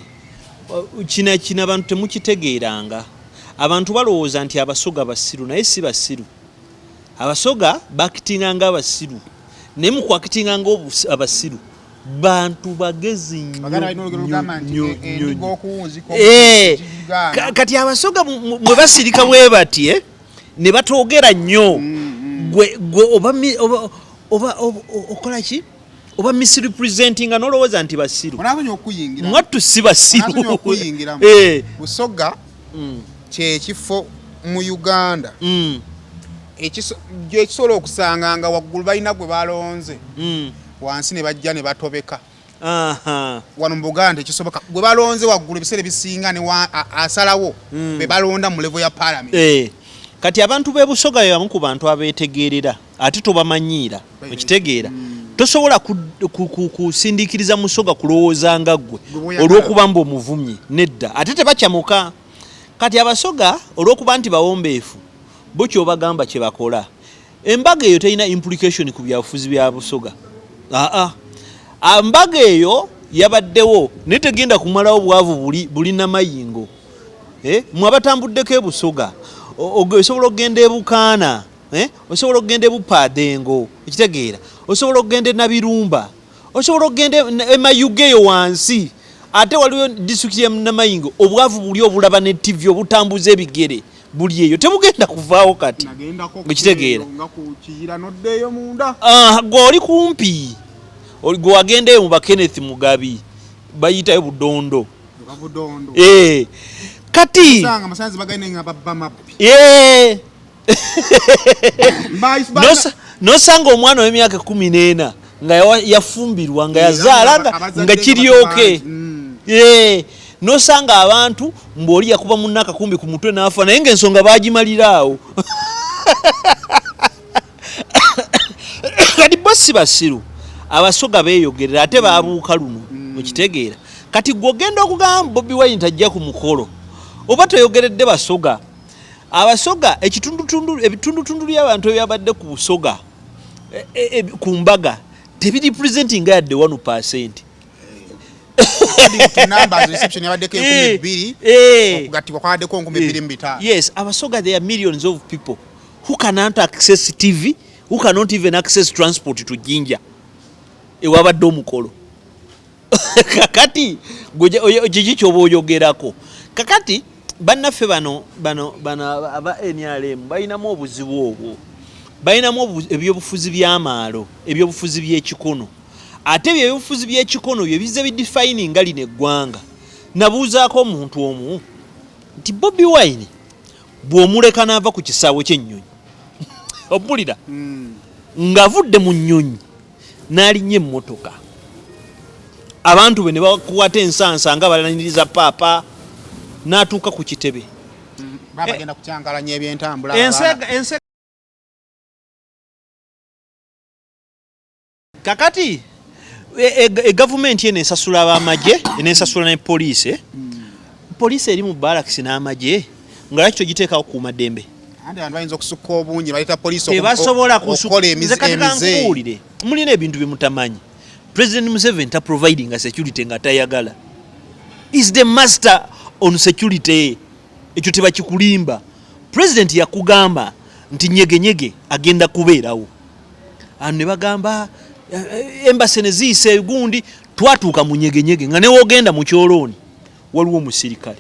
kino abantu temukitegeeranga abantu balowooza nti abasoga basiru naye si basiru abasoga bakitinganga abasiru naye mu kwakitinganga abasiru bantu bagezi nnyo kati abasoga mwe basirika bwe bati ne batoogera nnyo gwe oba okola ki oba misrepresentinga n'olowooza nti basiru mwattu si basiru Busoga kyekifo mu Uganda ekisobola okusanga nga waggulu balina gwe balonze wansi ne bajja ne batobeka wano mu Buganda ekisoboka gwe balonze waggulu ebiseera bisinga ne asalawo be balonda mu level ya parliament kati abantu b'e Busoga yamu ku bantu abeetegeerera ate tobamanyiira okitegeera tosobola kusindiikiriza Musoga kulowooza nga ggwe olw'okuba mbu omuvumye nedda ate tebakyamuka kati abasoga olw'okuba nti bawombeefu bo kyobagamba kye bakola embaga eyo terina implication ku byabufuzi bya Busoga embaga eyo yabaddewo naye tegenda kumalawo bwavu buli namayingo mwabatambuddeko e Busoga osobola okugenda e Bukaana osobola okugenda e Bupadengo ekitegeera osobola okugenda e Nabirumba osobola okugenda e Mayuge eyo wansi ate waliwo district ya Namayingo obwavu buli obulaba ne TV obutambuza ebigere buli eyo tebugenda kuvaawo kati ekitegeera gwe oli kumpi gwe wagenda eyo mu Kenneth Mugabi bayitayo Budondo kati nosanga omwana w'emyaka 14 nga yafumbirwa nga yazaala nga kiryoke nosanga abantu mboli yakuba munaka kumbi ku mutwe n'afa naye ng'ensonga baagimaliraawo kati bosi basiru abasoga beeyogerera ate baabuuka luno okitegeera kati gwogenda okugamba Bobi Wine tajja ku mukolo oba toyogeredde basoga abasoga ebitundutundu by'abantu ebyabadde ku Busoga ku mbaga tebiri presenting yadde 1%. numbers reception yabaddeko 2,000 okugattibwa kwabaddeko 2,500. Yes, Abasoga, there are millions of people who cannot access TV, who cannot even access transport to Jinja. Ewabadde omukolo. Kakati gye kyoboyogerako. Kakati bannaffe bano aba NRM balinamu obuzibu obwo. Balinamu ebyobufuzi by'amaalo, ebyobufuzi by'ekikono. Ate ebyobufuzi by'ekikono bye bize bidefining nga lino eggwanga. Nabuuzaako omuntu omu nti Bobi Wine bw'omuleka n'ava ku kisaawe ky'ennyonyi. Ompulira? Ng'avudde mu nnyonyi n'alinnya emmotoka. Abantu be ne bakwata ensansa nga balaniriza paapa n'atuuka ku kitebe. Bagenda kukyankalanya ebyentambula. Kakati gavumenti eno esasula ab'amagye n'esasula ne poliisi. Poliisi eri mu barracks n'amagye nga lwaki togiteekawo kuuma ddembe? Andi abantu bayinza okusukka obungi baleta poliisi tebasobola okukola emize. Mulina ebintu bye mutamanyi. President Museveni ta providing a security nga tayagala. Is the master on security. Ekyo tebakikulimba. President yakugamba nti nyegenyege agenda kubeerawo. Ano ne bagamba embassy ne ziyise gundi twatuuka mu nyegenyege nga newoogenda mu kyolooni waliwo omusirikale.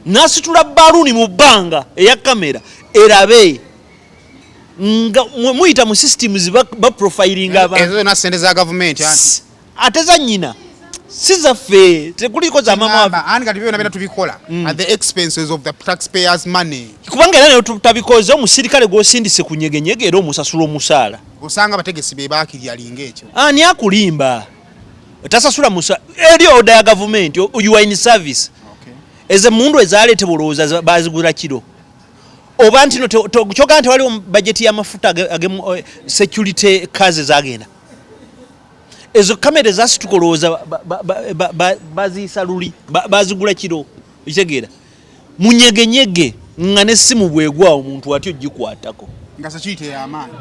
Nasitula baluni mu bbanga eya kamera erabe nga muyita mu systems ba profiling abantu. Ezo na sente za government ate za nnyina si zaffe tekuliko za mama ani kati byonna tubikola at the expenses of the taxpayers money. Kubanga era tutabikoze omusirikale gw'osindise ku nyegenyege era omusasula omusaala. Osanga abategesi be baakiri alinga ekyo. Ani akulimba? Tasasula musa eri order ya government you are in service. Eze mundu ezalete bulooza bazigula kiro. Oba ntino kyoga nti wali budget ya mafuta security kazi zagenda. Ezo kamera zasitukolooza bazisaluli bazigula kiro. Ekitegeera. Munyegenyege nga nessimu bwegwa omuntu atyo gikwatako. Nga security ya amaani.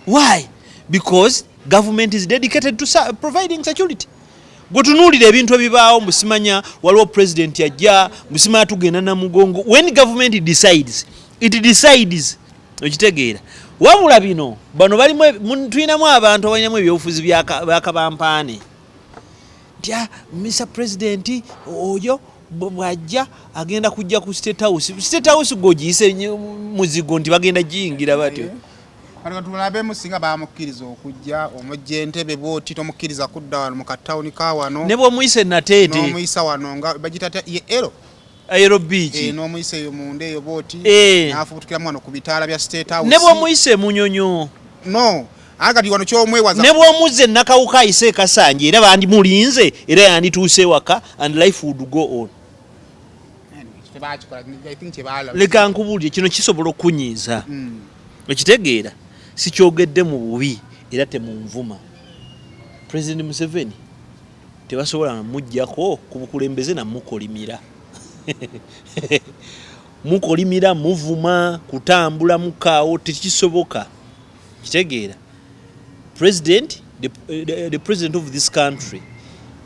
Why? Because government is dedicated to providing security. Gotunuulira ebintu ebibaawo musimanya waliwo president yajja musimanya tugenda na mugongo. When government decides, it decides. Okitegeera. Wabula bino bano balimu tulinamu abantu abanyamu ebyobufuzi byakabampaane. Tya Mr. President oyo bwajja agenda kujja ku State House. State House gogiyise muzigo nti bagenda jiyingira batyo. Kali tulabe musinga bamukkiriza okujja omujje Entebbe boti tomukkiriza kudda wano mu katawuni ka wano. Ne bw'omuyise Nateete. N'omuyisa wano nga bagitata ye ero. Aero Beach. N'omuyise eyo munde eyo boti. N'afubutukiramu wano ku bitaala bya State House. Ne bw'omuyise Munyonyo. No. Agati wano ky'omwewaza. Ne bw'omuzze Nakawuka ayise Kasanje era bandi mulinze era yandituuse waka and life would go on. Leka nkubulye kino kisobola okunyiiza. Okitegeera. Sikyogedde mu bubi era temunvuma. President Museveni tebasobola mujjako ku bukulembeze na mukolimira. Mukolimira muvuma kutambula mukaawo tekisoboka. Kitegeera. President the president of this country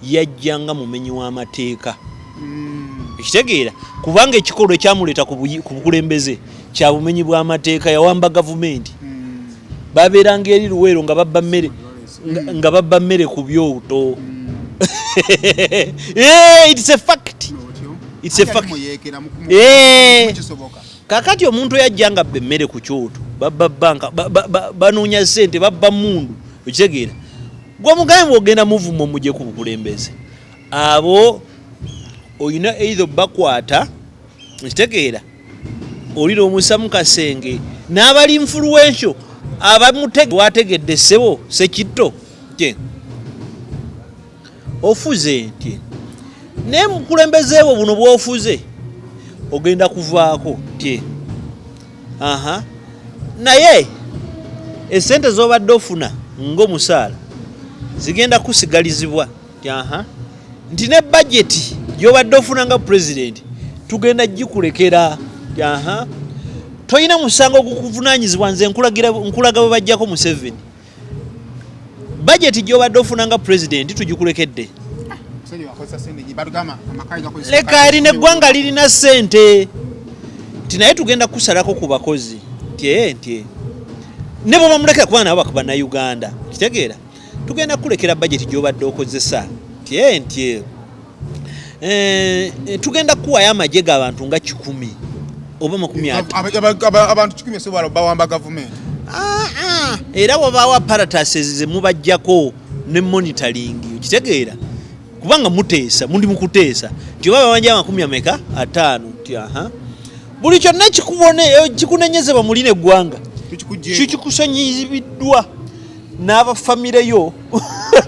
yajjanga mumenyi w'amateeka. Kitegeera kubanga ekikolo ekyamuleeta ku bukulembeze kya bumenyi bw'amateeka yawamba gavumenti. Babeeranga eri Luweero nga babba mmere ku byoto. It's a fact. It's a fact. Kakati omuntu yajjanga abba emmere ku kyoto babba banka banoonya ssente babba mundu. Okitegeera. Gwe mugambe ogenda muvumo mujje ku bukulembeze. Abo oyina either bakwata. Okitegeera. Olira omusa mu kasenge n'abali influential abamutege wategedde ssebo Sekitto je ofuze nti ne mukulembezeewo buno bw'ofuze ogenda kuvaako tye naye esente z'obadde ofuna ng'omusaala zigenda kusigalizibwa nti ne budget gy'obadde ofuna nga president tugenda gikulekera. Toyina musango gukuvunaanyizibwa nze nkulaga bwe bajjako Museveni. Budget gy'obadde ofuna nga president tugikulekedde. leka erina eggwanga lirina ssente tinaye tugenda kusalako ku bakozi nti ne bwe bamulekera kuba nabo bakuba na Uganda kitegeera tugenda kulekera budget gy'obadde okozesa nti tugenda kuwayo amagye g'abantu nga 10 oba 30 abantu 10 sobola bawamba government era wabawa apparatuses ze mubajjako ne monitoring kitegeera kubanga muteesa mundi mukuteesa nti oba bawanja 5 nti buli kyonna kikunenyeze bamuline eggwanga kikusonyizibiddwa n'abafamire yo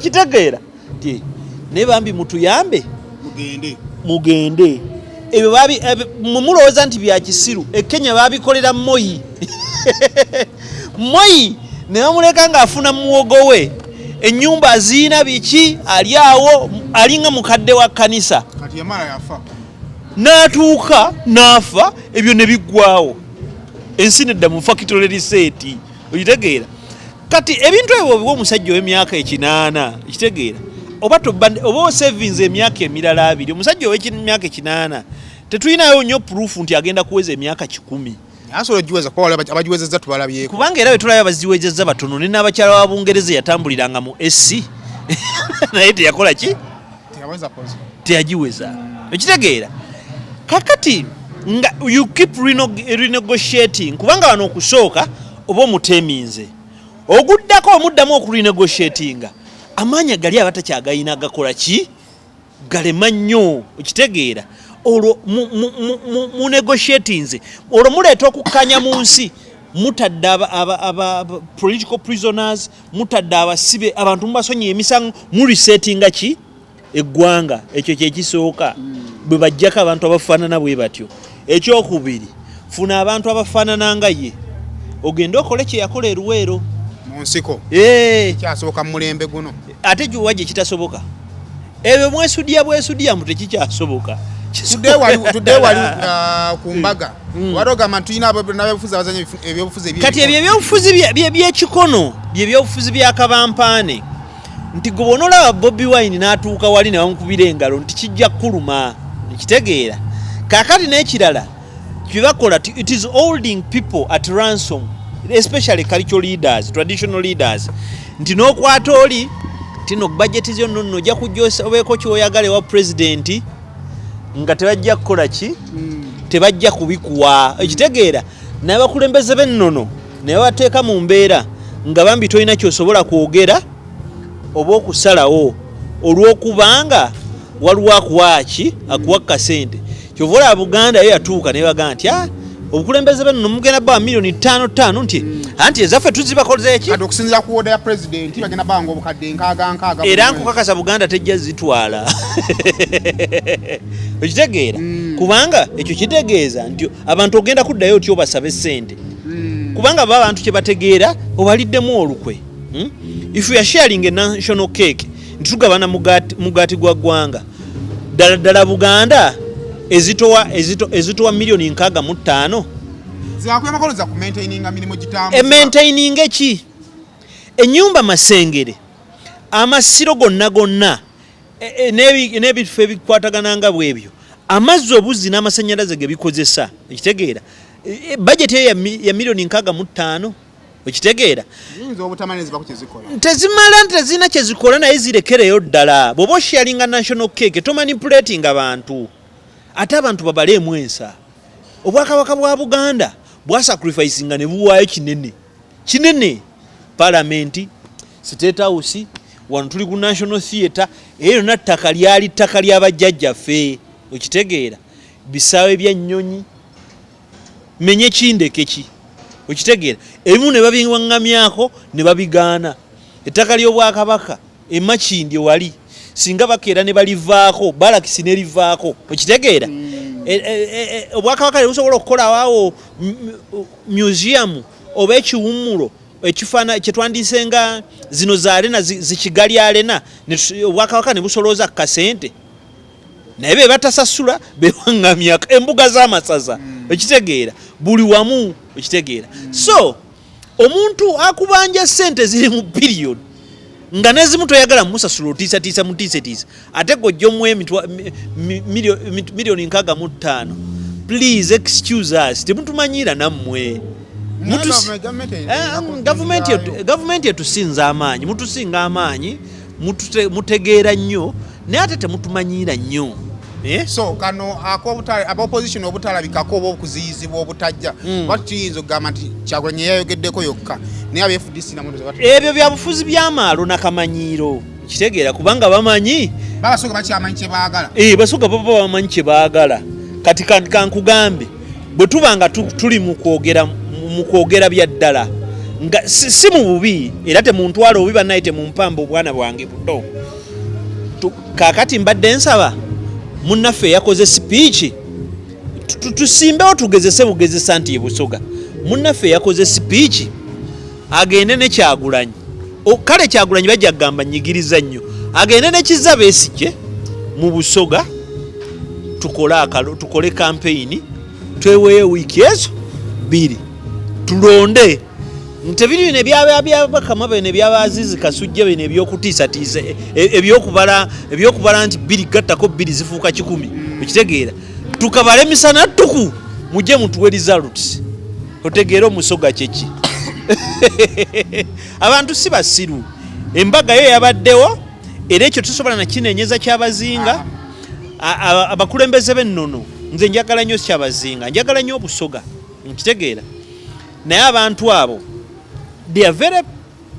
kitegeera nti naye bambi mutuyambe mugende ebyo mulowooza nti bya kisiru Kenya babikolera Moi Moi ne bamuleka ng'afuna muwogo we ennyumba aziina biki ali awo alinga mukadde wa kkanisa kati yamala yafa n'atuuka n'afa ebyo ne biggwawo ensi nedda mu factory reset okitegeera kati ebintu ebyo biwa omusajja ow'emyaka 8 ekitegeera oba savings emyaka emirala 2 omusajja ow'emyaka 8 tetulinayo nnyo proof nti agenda kuweza emyaka 10 asobola ogiweza kwa abagiwezezza tubalabyeko kubanga era bwe tulabye abaziwezezza batono ne n'abakyala wa Bungereza yatambuliranga mu SC naye teyakola ki teyagiweza ekitegeera kakati nga you keep renegotiating kubanga wano okusooka oba omuteminze oguddako omuddamu okurenegotiatinga amaanya gali abatakyagayina agakola ki galema nnyo okitegeera olwo mu negotiatinze olwo muleeta okukkanya mu nsi mutadde aba political prisoners mutadde abasibe abantu mubasonyiye emisango mu resettinga ki eggwanga ekyo kyekisooka bwe bajjako abantu abafaanana bwe batyo ekyokubiri funa abantu abafaanana nga ye ogende okole kye yakola eruweero mu nsiko kyasoboka mu mulembe guno ate gy'owa gye kitasoboka ebyo bwesudya mu tekikyasoboka tudde wali ku mbaga warogamba tulina n'abebufuzi abazanya ebyobufuzi kati ebyo ebyobufuzi byekikono byebyobufuzi bya kabampaane nti gwe bonoolaba Bobi Wine n'atuuka wali ne bamukubira engalo nti kijja kuluma ekitegeera kaakati n'ekirala kyebakola it is holding people at ransom especially cultural leaders traditional leaders nti n'okwata oli tino budget zo nno ojja kujja obeeko kyoyagala ewa president nga tebajja kukola ki tebajja kubikuwa ekitegeera n'abakulembeze b'ennono ne bateeka mu mbeera nga bambi tolina kyosobola kwogera oba okusalawo olw'okubanga waliwo akuwaaki akuwa kasente kyovola Buganda yo yatuuka ne bagamba nti obukulembeze b'ennono mugenda bba milioni 5 nti ezaffe tuzibakoze eki kati okusinziira ku order ya president bagenda banga obukadde nkaaga era nkukakasa Buganda tejja zitwala ekitegeera kubanga ekyo kitegeeza nti abantu ogenda kuddayo otyo obasabe ssente kubanga baba abantu kye bategeera obaliddemu olukwe if we are sharing a national cake ntitugabana mugaati gwa ggwanga ddala Buganda ezitowa milioni 65 zakuyamakoleza ku maintaininga milimo gitambuza maintaining eki ennyumba Masengere amasiro gonna n'ebifo ebikwatagananga bwebyo amazzi obuzzi n'amasannyalaze ge bikozesa ekitegeera budget ya milioni 65 ekitegeera tezimala kyezikola naye zirekereyo ddala bw'oba osharinga national cake tomanipulating abantu ate abantu babaleemu ensa obwakabaka bwa Buganda bwasacrificinga ne buwaayo kinene parliament state house wano tuli ku national theatre eyo na ttaka lyali ttaka ly'abajjajjaffe okitegeera bisaawe by'ennyonyi menye kindekeki okitegeera ebimu ne babiwaŋŋamyako ne babigaana ettaka ly'obwakabaka emakindi wali singa bakeera ne balivaako balakisi ne livaako okitegeera obwakabaka ne busobola okukola awaawo museum oba ekiwummulo ekifaana kyetwandiise nga zino za arena zikigali arena obwakabaka ne busolooza kasente naye be batasasula bewaŋŋamyako embuga z'amasaza ekitegeera buli wamu ekitegeera so omuntu akubanja sente ziri mu billion nga nezimu toyagala musasula otiisatiisa mutiisetiisa ate gojja omuwa miliyoni 65. Please excuse us, temutumanyira nammwe. Gavumenti etusinza amaanyi, mutusinga amaanyi, mutegeera nnyo naye ate temutumanyira nnyo. So kano opposition obutalabikako oba okuziyizibwa obutajja tuyinza okugamba nti Kyagulanyi yayogeddeko yokka naye aba FDC ebyo byabufuzi by'amaalo nakamanyiiro kitegeera kubanga bamanyi babasoga bakyamanyi kye baagala basoga baba bamanyi kye baagala. Kati kankugambe bwe tubanga tuli mu kwogera bya ddala nga si mu bubi era temuntwala obubi bannaye temumpamba obwana bwange buto. Kaakati mbadde nsaba munnaffe yakoze speech tusimbewo tugezese bugezesa nti Busoga. Munnaffe yakoze speech agende ne Kyagulanyi kale Kyagulanyi bajja kugamba nyigiriza nnyo agende ne Kizza Besigye mu Busoga tukole campaign tweweeyo wiiki ezo 2 tulonde ntebiri bino byabakama bene byabazizi Kasujja bene ebyokutiisatiisa ebyokubala nti 2 gattako 2 zifuuka 10 okitegeera tukabale misana tuku mujje mutuwe results otegeera Omusoga kyeki. Abantu si basiru embaga yo yabaddewo era ekyo tusobola nakinenyeza Kyabazinga abakulembeze b'ennono nze njagala nnyo Kyabazinga njagala nnyo Obusoga nkitegeera naye abantu abo they are very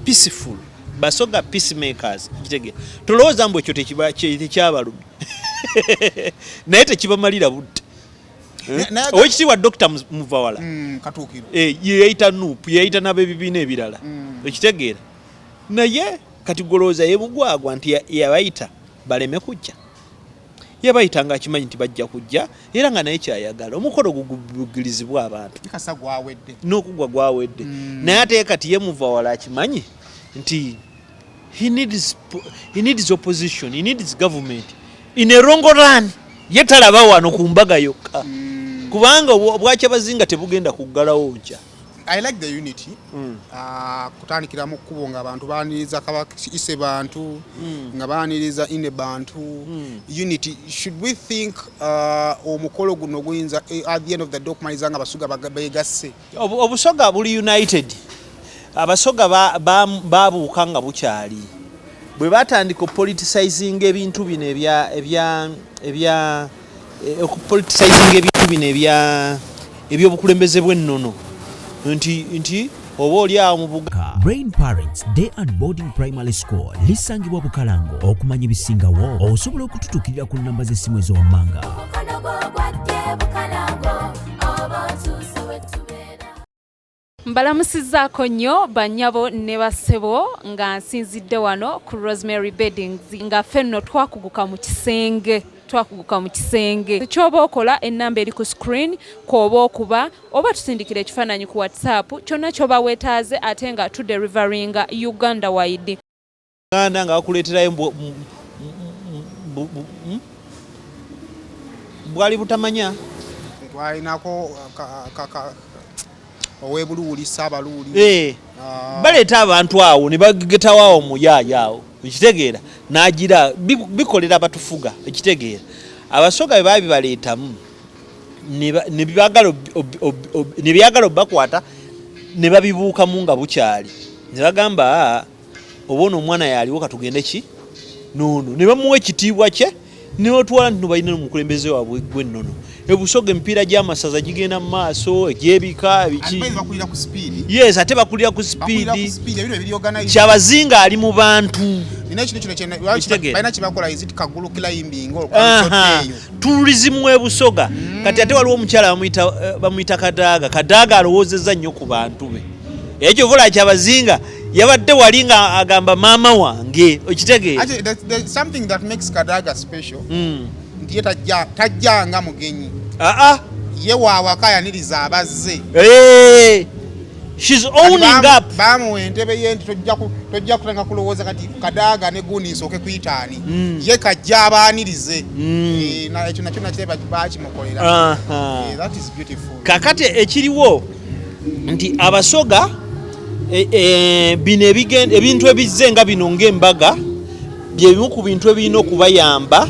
peaceful. Basoga peacemakers nkitegeera tolowooza mbu ekyo tekyabalumi naye tekibamalira budde. Owekitiibwa Dr. Muvawala yeyayita NUP yeyayita n'ab'ebibiina ebirala okitegeera naye kati golooza yebugwagwa nti yabayita baleme kujja yabayita nga akimanyi nti bajja kujja era nga naye kyayagala omukolo gugugirizibwa abantu n'okugwa gwawedde naye ate kati ye Muvawala akimanyi nti he needs opposition, he needs government in a wrong run ye talaba wano ku mbaga yokka kubanga Obwakyabazinga tebugenda kuggalawo nkya. I like the unity. Kutandikira mu kkubo nga abantu baaniriza Kabaka ise bantu nga baaniriza ine bantu. Unity, should we think omukolo guno guyinza at the end of the day okumaliza nga Abasoga begasse? Obusoga buli united. Abasoga babuuka nga bukyali bwe batandika politicising ebintu bino ebyobukulembeze bw'ennono nti oba oli awo mu buga. Brain Parents Day and Boarding Primary School lisangibwa Bukalango. Okumanya ebisingawo osobola okututukirira ku nnamba z'essimu ez'owammanga. Mbalamusizzaako nnyo bannyabo ne bassebo nga nsinzidde wano ku Rosemary Beddings nga ffenno twakuguka mu kisenge kyoba okola ennamba eri ku screen kwoba okuba oba tusindikira ekifaananyi ku WhatsApp kyonna kyoba weetaaze ate nga tuderivaringa Uganda wide. Uganda nga bakuleeterayo bwali butamanya twalinako owebuluuli Saabaluuli baleeta abantu awo ne bagetawo awo muyaayo awo ekitegeera n'agira bikolera abatufuga ekitegeera Abasoga bwe babibaleetamu ne byagala obbakwata ne babibuukamu nga bukyali ne bagamba obona omwana yaaliwo katugende ki nono ne bamuwa ekitiibwa kye ne batwala nti balina omukulembeze waabwe gw'ennono. Ebusoga emipiira gy'amasaza gigenda mu maaso egyebika biki yes ate bakulira ku sipiidi Kyabazinga ali mu bantu tourism Ebusoga kati ate waliwo omukyala bamuyita Kadaaga alowoozezza nnyo ku bantu be ekyo vola Kyabazinga yabadde wali nga agamba maama wange okitegeera. Something that makes Kadaaga special ndiye tajjanga mugenyi ye waawaka yaniriza abazze she's owning up bamuwa entebe ye nti tojja kutenga kulowooza kati Kadaaga ne gundi nsooke kuyitaani ye kajja abaanirize ekyo nakyo nakyo bakimukolera. That is beautiful. Kakati ekiriwo nti Abasoga bino ebintu ebizze nga bino ng'embaga bye bimu ku bintu ebirina okubayamba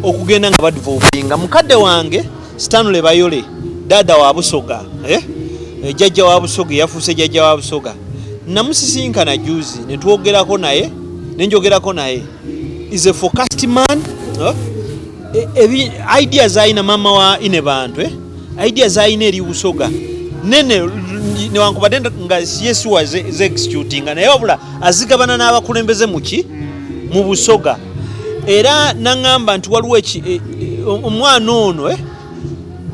okugenda nga badvovinga. Mukadde wange Stanley Bayole dada wa Busoga jjajja wa Busoga yafuuse jjajja wa Busoga namusisinkana juzi netwogerako naye nenjogerako naye is a forecast man ideas aina mama wa ine bantu ideas aina eri Busoga nene newankubadde nga Yesu was executing naye wabula azigabana n'abakulembeze muki mu Busoga era nangamba nti waliwo omwana ono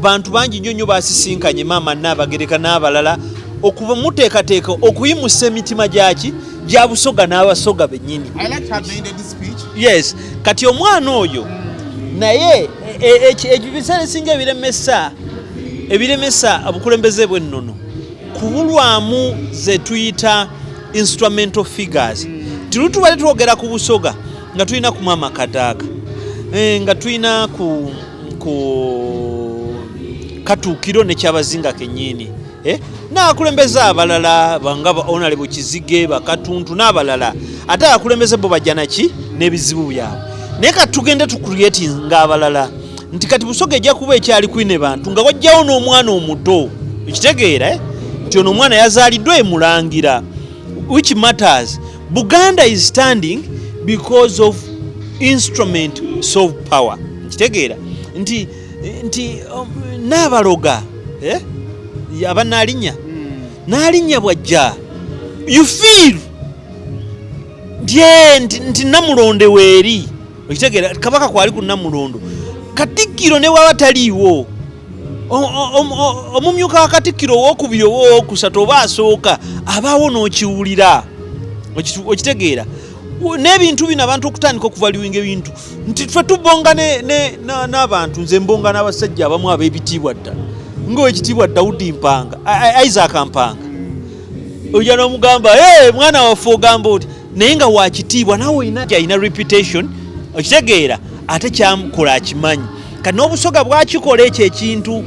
bantu bangi nnyo basisinkanye maama n'abagereka n'abalala okuba muteekateeka okuyimusa emitima gyaki gya Busoga n'Abasoga bennyini. Yes, kati omwana oyo naye ebiseera esinga ebiremesa obukulembeze bw'ennono kubulwamu ze tuyita instrumental figures. Tubale twogera ku Busoga nga tulina ku Maama Kadaga nga tulina ku Katuukiro ne Kyabazinga kennyini n'abakulembeze abalala banga Honorable Kizige Bakatuntu n'abalala ate abakulembeze bo bajja naki n'ebizibu byabwe naye kati tugende tucreatinga abalala nti kati Busoga ejja kuba ekyali kwine bantu nga wajjawo n'omwana omuto ekitegeera nti ono omwana yazaaliddwa emulangira which matters. Buganda is standing because of instrument soft power. Kitegeera nti n'abaloga abanalinya nalinya bwajja you feel nti Namulonde weeri okitegeera Kabaka kwali ku Namulondo Katikkiro ne waba taliiwo omumyuka wa Katikkiro owokubiri owokusatu oba asooka abaawo n'okiwulira okitegeera n'ebintu bino abantu okutandika okuvaluwinga ebintu nti ffe tubonga n'abantu nze mbonga n'abasajja abamu ab'ebitiibwa ddala ng'owekitiibwa Daudi Mpanga Isaac Mpanga ojja n'omugamba mwana waffe ogamba oti naye nga wakitiibwa naawe alina reputation okitegeera ate kyamukola akimanyi kati n'Obusoga bwakikola ekyo ekintu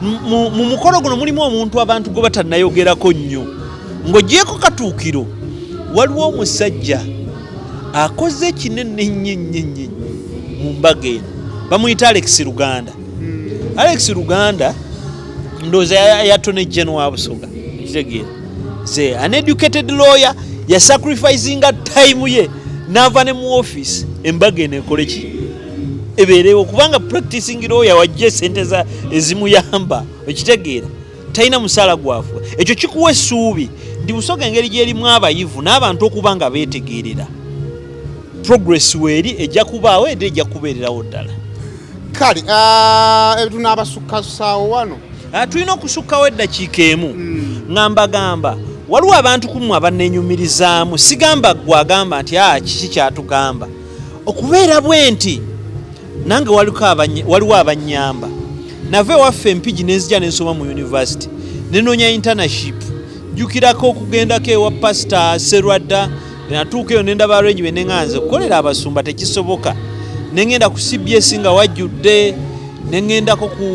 mu mukolo guno mulimu omuntu abantu gwe batannayogerako nnyo ng'ogyeko Katuukiro waliwo omusajja akoze kinene nnyo mu mbaga eno bamuyita Alex Luganda. Alex Luganda ndowooza yatone General wa Busoga ekitegeera ze an educated lawyer yasacrificinga time ye n'ava ne mu office embaga eno ekole ki ebeerewo kubanga practicing lawyer wajja sente ezimuyamba ekitegeera talina musala gwafu ekyo kikuwa essuubi ndi Busoga engeri gyerimu abayivu n'abantu okuba nga beetegeerera progress weeri ejja kubaawo era ejja kubeererawo ddala. Kale tunaabasukkasaawo wano tulina okusukkawo eddakiika emu nga mbagamba waliwo abantu kumu abannenyumirizaamu sigamba gwagamba nti kiki kyatugamba okubeera bwe nti nange waliwo abannyamba nave waffe empigi nenzija nensoma mu university nenoonya internship jjukirako okugendako ewa Pastor Serwadda natuuka eyo nendaba abalwenyi be neŋŋanze okukolera abasumba tekisoboka nengenda ku CBS nga wajjudde nengendako ku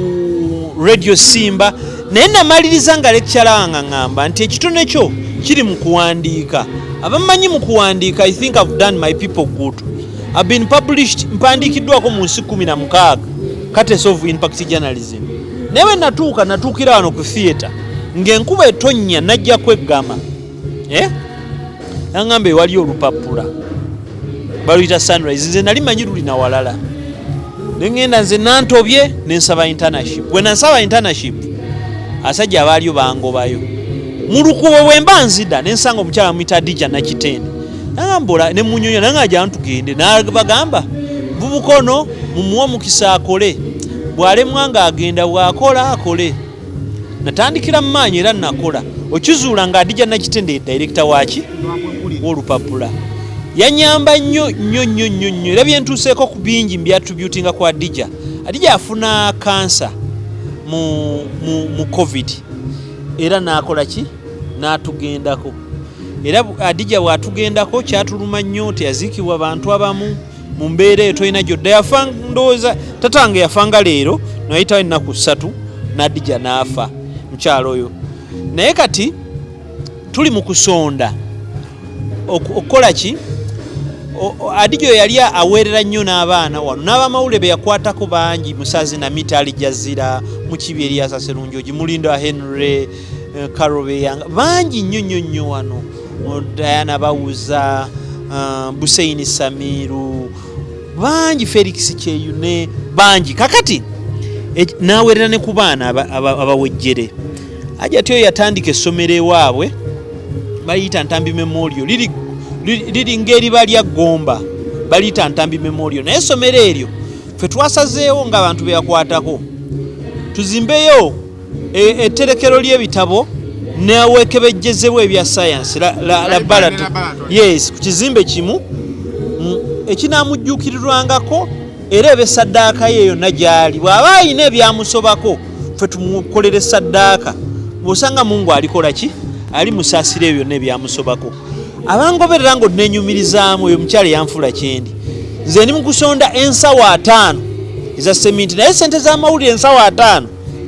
Radio Simba naye namaliriza nga lecturer aŋŋamba nti ekitone kyo kiri mu kuwandiika abamanyi mu kuwandiika I think I've done my people good. I've been published mpandiikiddwako mu nsi 16 Cates of Impact Journalism naye natuukira wano ku theatre ng'enkuba etonnya najja kweggama nangamba ewali olupapula baluyita Sunrise nze nali manyi lulina walala nengenda nze nantobye nensaba internship bwe nansaba internship asajja abaaliyo bangobayo mu lukubo bwe mba nzida nensanga omukyala muyita Adija Nakitende nangamba ne munyonya nangaja ntugende nabagamba bubukono mumuwa mukisa akole bwalemwa nga agenda bwakola akole natandikira mmanyi era nakola okizuula nga Adija Nakitende director waki w'olupapula yanyamba nnyo era byentuuseeko ku bingi mbyattributinga ku Adija afuna kansa mu COVID era nakola ki n'atugendako era Adija bw'atugendako kyatuluma nnyo teyaziikibwa bantu abamu mu mbeera eyo tolina gyodda yafa ndowooza tatange yafanga leero nayitawo ennaku 3 n'Adija n'afa mukyalo oyo naye kati tuli mu kusonda okukola ki Adijo yali aweerera nnyo n'abaana wano n'abamawulire be yakwatako bangi Musazi na Mitali Jazira Mukibi Eliasa Serunjogi Mulindo Henry Karobe Yanga bangi nnyo wano Diana Bawuza Buseini Samiru bangi Felix Cheyune bangi kakati n'aweerera ne ku baana abawejjere ajatyo yatandika essomero ewaabwe bayita Ntambi Memorial liri ngeri balya Gomba balita Ntambi Memorial naye essomero eryo ffe twasazeewo ng'abantu be yakwatako tuzimbeyo etterekero ly'ebitabo n'aweekebejjezebwa ebya science laboratory yes ku kizimbe kimu ekinaamujjuukirirwangako era ebesaddaaka ye yonna gy'ali bw'aba alina ebyamusobako ffe tumukolere saddaaka bw'osanga Mungu alikola ki ali musaasira ebyo byonna ebyamusobako abangoberera ngo nenyumirizaamu oyo mukyala yanfula kyendi nze ndi mu kusonda ensawo 5 eza seminti naye sente z'amawulire ensawo 5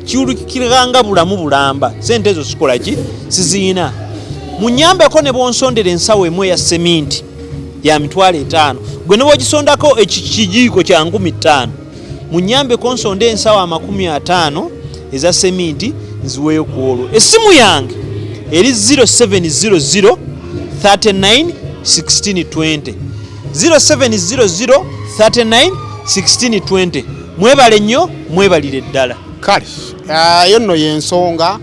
kiwulikikiranga bulamu bulamba sente ezo sikola ki siziina munyambeko ne bwonsondera ensawo emu ya seminti ya mitwalo 5 gwe ne bwogisondako ekijiiko kya 5,000 munyambeko nsonde ensawo 50 eza seminti nziweeyo ku olwo essimu yange eri 0700 39 1620 0700 39 1620 mwebale nnyo mwebalire ddala kale yo nno y'ensonga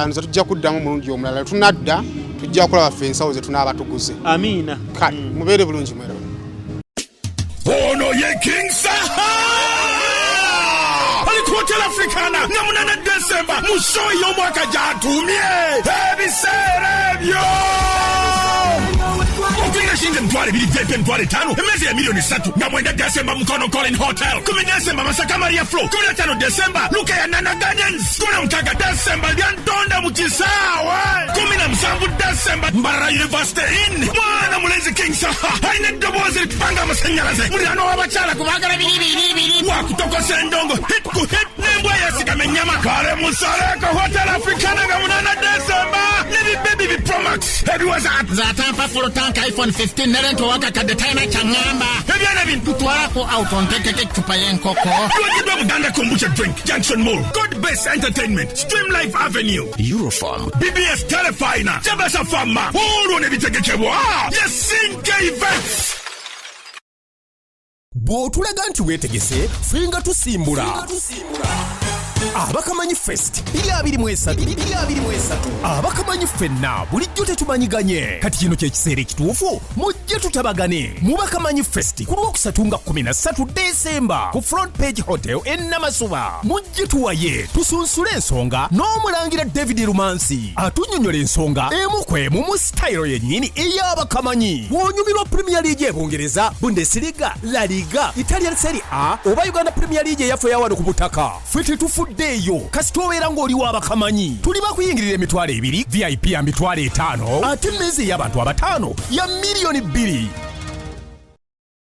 nze tujja kuddamu mulungi omulala tunadda tujja kulaba ffe ensawo ze tunaaba tuguze amiina kale mubeere bulungi mweraba ono ye King Saha Hotel Africana nga 8 Desemba mu show y'omwaka gy'atumye ebiseera ebyo Okwinashinga Ntwale 2 Ntwale 5 emezi ya milioni 3 nga 9 Desemba Mukono Colin Hotel 10 Desemba Masaka Maria Flow 15 Desemba Luka ya Nana Gardens 16 Desemba Lyantonda mu Kisaawe 17 Desemba Mbarara University Inn mwana mulenzi King Saha aina ddoboozi lipanga amasanyalaze muliraano w'abakyala kubagala biri wakutokose endongo hit ku hit nembwa yasigama ennyama kale musaleko Hotel Africana nga 8 Desemba nebibebi bipromax ebiwaza za tampa full tank iPhone 15 nerento wakakadde talina kyangamba ebyana bintu tutwalako autonteke cupa y'enkoko lwagidwa Buganda Kombucha Drink Junction Mall God Base Entertainment Stream Life Avenue Eurofarm BBS Telefina Jabasa Pharma olwo ne bitegekebwa Yasinke Events bw'otulaga nti weetegese fenga tusimbula Abakamanyi Fest 2023 Abakamanyi Fenna bulijjo tetumanyiganye kati kino kye kiseera ekituufu mujje tutabagane mu Bakamanyi Fest ku Lwokusatu nga 13 Desemba ku Front Page Hotel e Namasuba mujje tuwaye tusunsule ensonga n'omulangira David Rumansi atunnyonnyola ensonga emu ku emu mu style yennyini ey'Abakamanyi bw'onyumirwa Premier League y'Ebungereza Bundesliga La Liga Italian Serie A oba Uganda Premier League eyaffe ya wano ku butaka ffe tetufuddeeyo kasita obeera ng'oli w'Abakamanyi tulima kuyingirira emitwalo 2 VIP ya mitwalo 5 ate emmeezi ey'abantu 5 ya milioni 2